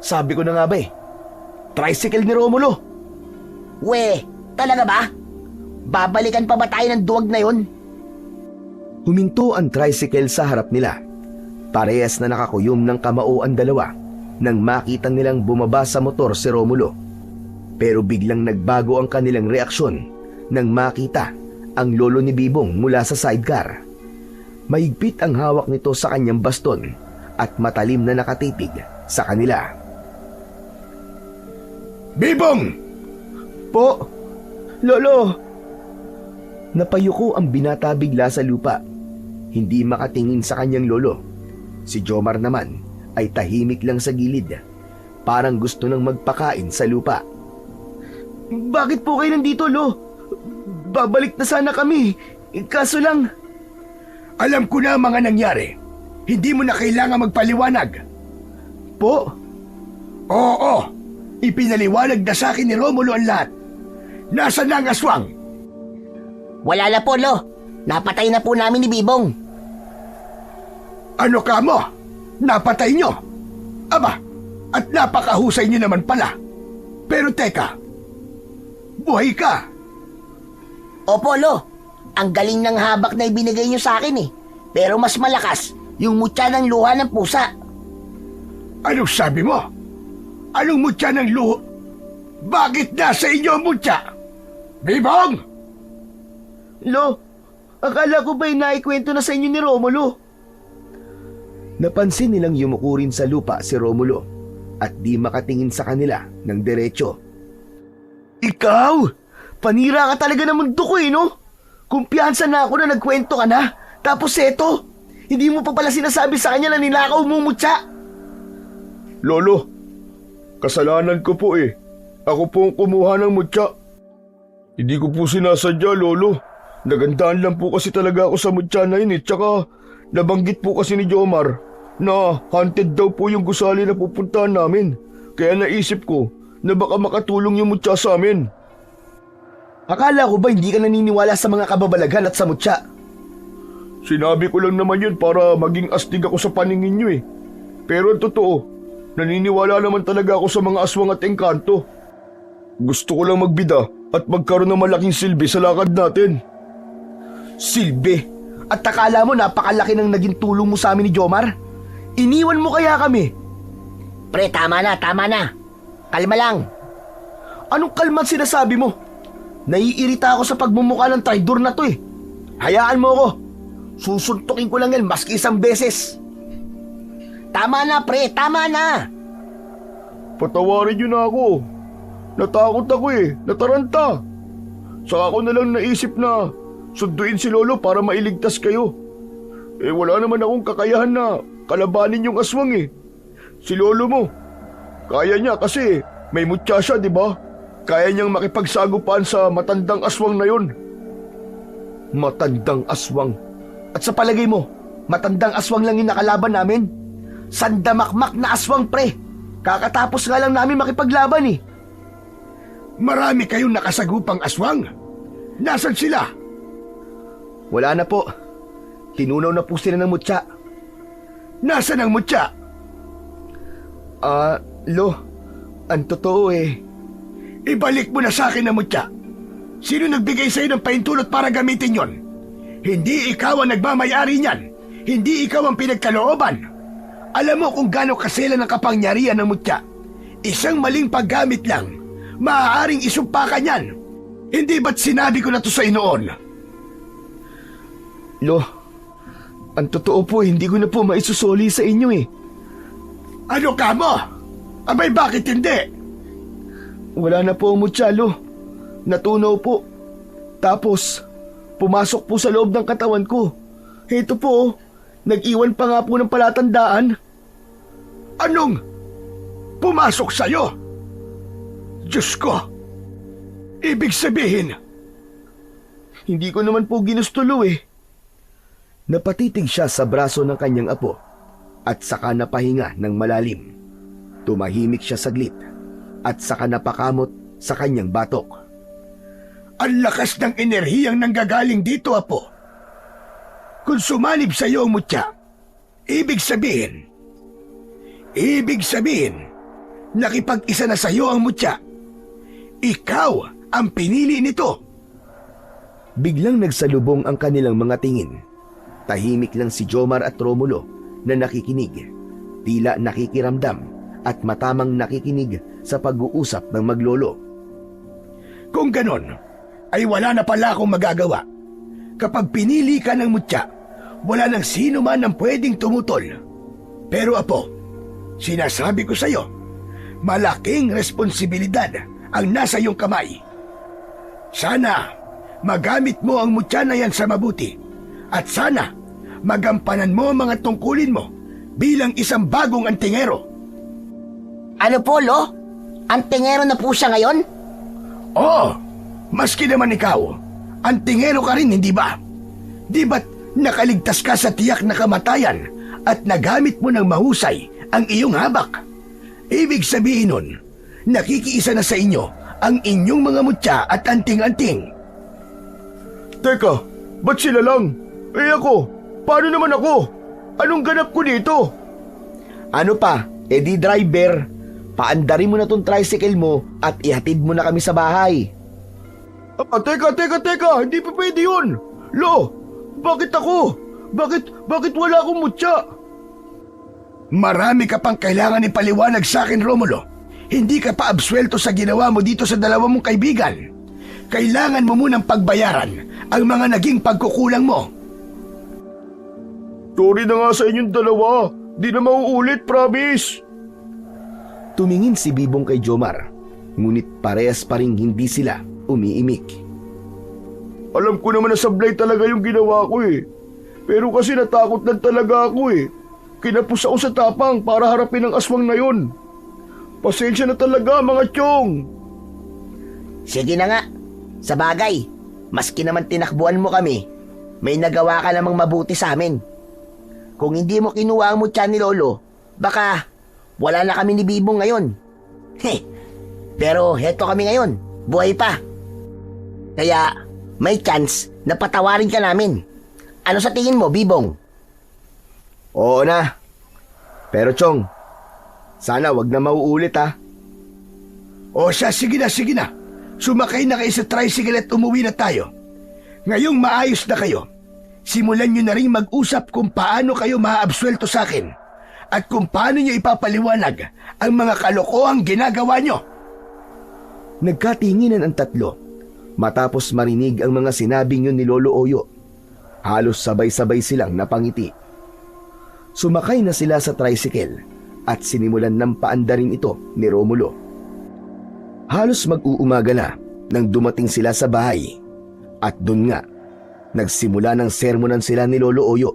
Sabi ko na nga ba eh, tricycle ni Romulo. We, talaga ba? Babalikan pa ba tayo ng duwag na yun? Huminto ang tricycle sa harap nila. Parehas na nakakuyom ng kamao ang dalawa nang makita nilang bumaba sa motor si Romulo. Pero biglang nagbago ang kanilang reaksyon nang makita ang lolo ni Bibong mula sa sidecar. Mahigpit ang hawak nito sa kanyang baston at matalim na nakatitig sa kanila. Bibong! Po, lolo. Napayuko ang binata bigla sa lupa. Hindi makatingin sa kanyang lolo. Si Jomar naman ay tahimik lang sa gilid. Parang gusto nang magpakain sa lupa. Bakit po kayo nandito, lo? Babalik na sana kami. Kaso lang... Alam ko na ang mga nangyari. Hindi mo na kailangan magpaliwanag. Po? Oo, ipinaliwanag na sa akin ni Romulo ang lahat. Nasaan na ang aswang? Wala na po, Lo. Napatay na po namin ni Bibong. Ano ka mo? Napatay nyo? Aba, at napakahusay nyo naman pala. Pero teka, buhay ka. Opo, Lo. Ang galing ng habak na ibinigay niyo sa akin eh. Pero mas malakas yung mutya ng luha ng pusa. Anong sabi mo? Anong mutya ng luho? Bakit nasa inyo ang mutya? Bibong! Lo, akala ko ba'y naikwento na sa inyo ni Romulo? Napansin nilang yumuko rin sa lupa si Romulo at di makatingin sa kanila ng diretso. Ikaw? Panira ka talaga ng mundo ko eh, no? Kumpiyansa na ako na nagkwento ka na. Tapos eto, Hindi mo pa pala sinasabi sa kanya na nilakaw mo, Mutya. Lolo, kasalanan ko po eh. Ako po ang kumuha ng mutya. Hindi ko po sinasadya, Lolo. Nagandaan lang po kasi talaga ako sa mutya na yun eh. Tsaka nabanggit po kasi ni Jomar na haunted daw po yung gusali na pupuntahan namin. Kaya naisip ko na baka makatulong yung mutya sa amin. Akala ko ba hindi ka naniniwala sa mga kababalaghan at sa mutya? Sinabi ko lang naman yun para maging astig ako sa paningin nyo eh. Pero ang totoo, naniniwala naman talaga ako sa mga aswang at engkanto. Gusto ko lang magbida at magkaroon ng malaking silbi sa lakad natin. Silbi? At akala mo napakalaki ng naging tulong mo sa amin ni Jomar? Iniwan mo kaya kami? Pre, tama na, tama na. Kalma lang. Anong kalma sinasabi mo? Naiirita ako sa pagmumukha ng traidor na to eh. Hayaan mo ako. Susuntukin ko lang yan maski isang beses. Tama na, pre, tama na. Patawarin niyo na ako. Natakot ako eh, nataranta. Saka ako na lang naisip na sunduin si Lolo para mailigtas kayo. Eh wala naman akong kakayahan na kalabanin yung aswang eh. Si Lolo mo, kaya niya kasi may mutya siya, di ba? Kaya niyang makipagsagupaan sa matandang aswang na yun. Matandang aswang? At sa palagay mo, matandang aswang lang yung nakalaban namin? Sandamakmak na aswang, pre. Kakatapos nga lang namin makipaglaban eh. Marami kayong nakasagupang aswang. Nasaan sila? Wala na po. Tinunaw na po sila ng mutya. Nasaan ang mutya? Lo, ang totoo eh. Ibalik mo na sa akin ang mutya. Sino nagbigay sa'yo ng paintulot para gamitin yon? Hindi ikaw ang nagmamayari niyan. Hindi ikaw ang pinagkalooban. Alam mo kung gaano kasela ng kapangyarihan ng mutya. Isang maling paggamit lang, maaaring isumpa ka niyan. Hindi ba't sinabi ko na to sa noon? Lo, ang totoo po, hindi ko na po maisusoli sa inyo eh. Ano ka mo? Abay, bakit hindi? Wala na po ang mutya, Lo. Natunaw po. Tapos, pumasok po sa loob ng katawan ko. Ito po, nag-iwan pa nga po ng palatandaan. Anong pumasok sa'yo? Diyos ko! Ibig sabihin, Hindi ko naman po ginusto, Lo eh. Napatitig siya sa braso ng kanyang apo at saka napahinga ng malalim. Tumahimik siya saglit at saka napakamot sa kanyang batok. ang lakas ng enerhiyang nanggagaling dito, apo. Kung sumalib sa'yo ang mutya, ibig sabihin, nakipag-isa na sa'yo ang mutya. Ikaw ang pinili nito. Biglang nagsalubong ang kanilang mga tingin. Tahimik lang si Jomar at Romulo na nakikinig, tila nakikiramdam at matamang nakikinig sa pag-uusap ng maglolo. Kung ganon, ay wala na pala akong magagawa. Kapag pinili ka ng mutya, wala nang sino man ang pwedeng tumutol. Pero apo, sinasabi ko sa'yo, malaking responsibilidad ang nasa iyong kamay. Sana magamit mo ang mutya na yan sa mabuti. At sana magampanan mo ang mga tungkulin mo bilang isang bagong antingero. Ano po, Lo? Antingero na po siya ngayon? Oo, maski naman ikaw, antingero ka rin, hindi ba? Di ba't nakaligtas ka sa tiyak na kamatayan at nagamit mo ng mahusay ang iyong habak? Ibig sabihin nun, nakikiisa na sa inyo ang inyong mga mutya at anting-anting. Teka, ba't sila lang? Eh ako, paano naman ako? Anong ganap ko dito? Ano pa, edi driver, paandarin mo na tong tricycle mo at ihatid mo na kami sa bahay. Teka, hindi pa pwede yun. Lo, bakit ako? Bakit wala akong mutya? Marami ka pang kailangan ipaliwanag sa akin, Romulo. Hindi ka pa absuelto sa ginawa mo dito sa dalawa mong kaibigan. Kailangan mo munang pagbayaran ang mga naging pagkukulang mo. Sorry na nga sa inyong dalawa. Di na mauulit, promise. Tumingin si Bibong kay Jomar, ngunit parehas pa ring hindi sila umiimik. Alam ko naman na sablay talaga yung ginawa ko eh. Pero kasi natakot lang talaga ako eh. Kinapos ako sa tapang para harapin ang aswang na yun. Pasensya na talaga mga tiyong. Sige na nga. Sa bagay, maski naman tinakbuhan mo kami, may nagawa ka namang mabuti sa amin. Kung hindi mo kinuha ang mutya ni Lolo, baka wala na kami ni Bibong ngayon. Pero heto kami ngayon, buhay pa. Kaya may chance na patawarin ka namin. Ano sa tingin mo, Bibong? Oo na. Pero Chong, sana wag na mauulit ha. O siya, sige na. Sumakay na kayo sa tricycle at umuwi na tayo. Ngayong maayos na kayo, simulan nyo na rin mag-usap kung paano kayo maaabsuelto sa akin at kung paano nyo ipapaliwanag ang mga kalokohang ginagawa nyo. Nagkatinginan ang tatlo matapos marinig ang mga sinabing yun ni Lolo Oyo. Halos sabay-sabay silang napangiti. Sumakay na sila sa tricycle at sinimulan ng paandarin ito ni Romulo. Halos mag-uumaga na nang dumating sila sa bahay at dun nga, nagsimula ng sermonan sila ni Lolo Oyo.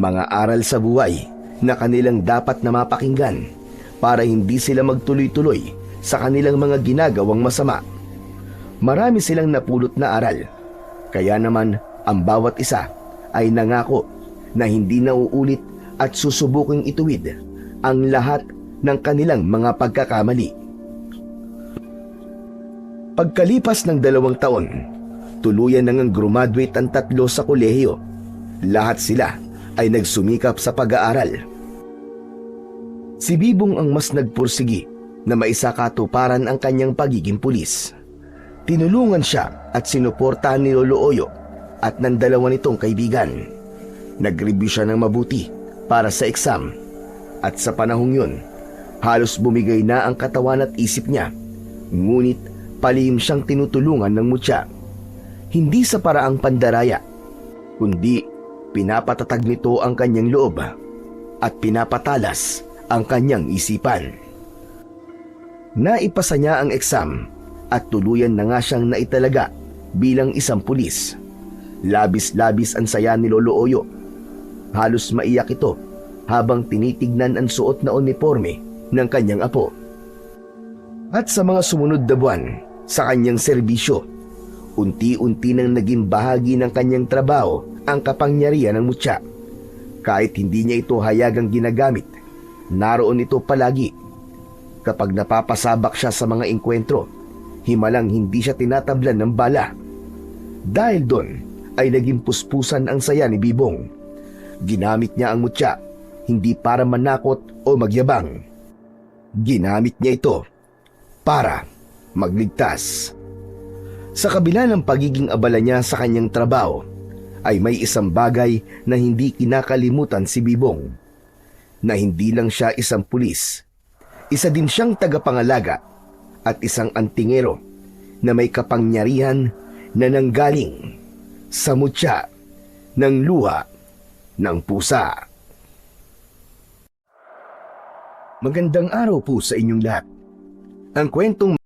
Mga aral sa buhay na kanilang dapat na mapakinggan para hindi sila magtuloy-tuloy sa kanilang mga ginagawang masama. Marami silang napulot na aral, kaya naman ang bawat isa ay nangako na hindi nauulit at susubuking ituwid ang lahat ng kanilang mga pagkakamali. Pagkalipas ng 2 taon, tuluyan nang graduate ang tatlo sa kolehiyo. Lahat sila ay nagsumikap sa pag-aaral. Si Bibong ang mas nagpursigi na maisakatuparan ang kanyang pagiging pulis. Tinulungan siya at sinuportahan ni Lolo Oyo at ng dalawa nitong kaibigan. Nag-review siya ng mabuti para sa exam at sa panahong yun, halos bumigay na ang katawan at isip niya. Ngunit palihim siyang tinutulungan ng mutya. Hindi sa paraang pandaraya, kundi pinapatatag nito ang kanyang loob at pinapatalas ang kanyang isipan. Naipasa niya ang exam at tuluyan na nga siyang naitalaga bilang isang pulis. Labis-labis ang saya ni Lolo Oyo. Halos maiyak ito habang tinitignan ang suot na uniforme ng kanyang apo. At sa mga sumunod na buwan sa kanyang serbisyo, unti-unti nang naging bahagi ng kanyang trabaho ang kapangyarihan ng mutya. Kahit hindi niya ito hayagang ginagamit, naroon ito palagi. Kapag napapasabak siya sa mga engkwentro, himalang hindi siya tinatablan ng bala. Dahil doon ay naging puspusan ang saya ni Bibong. Ginamit niya ang mutya hindi para manakot o magyabang. Ginamit niya ito para magligtas. Sa kabila ng pagiging abala niya sa kanyang trabaho, ay may isang bagay na hindi kinakalimutan si Bibong. Na hindi lang siya isang pulis, isa din siyang tagapangalaga at isang antingero na may kapangyarihan na nanggaling sa mutya ng luha ng pusa. Magandang araw po sa inyong lahat. Ang kwentong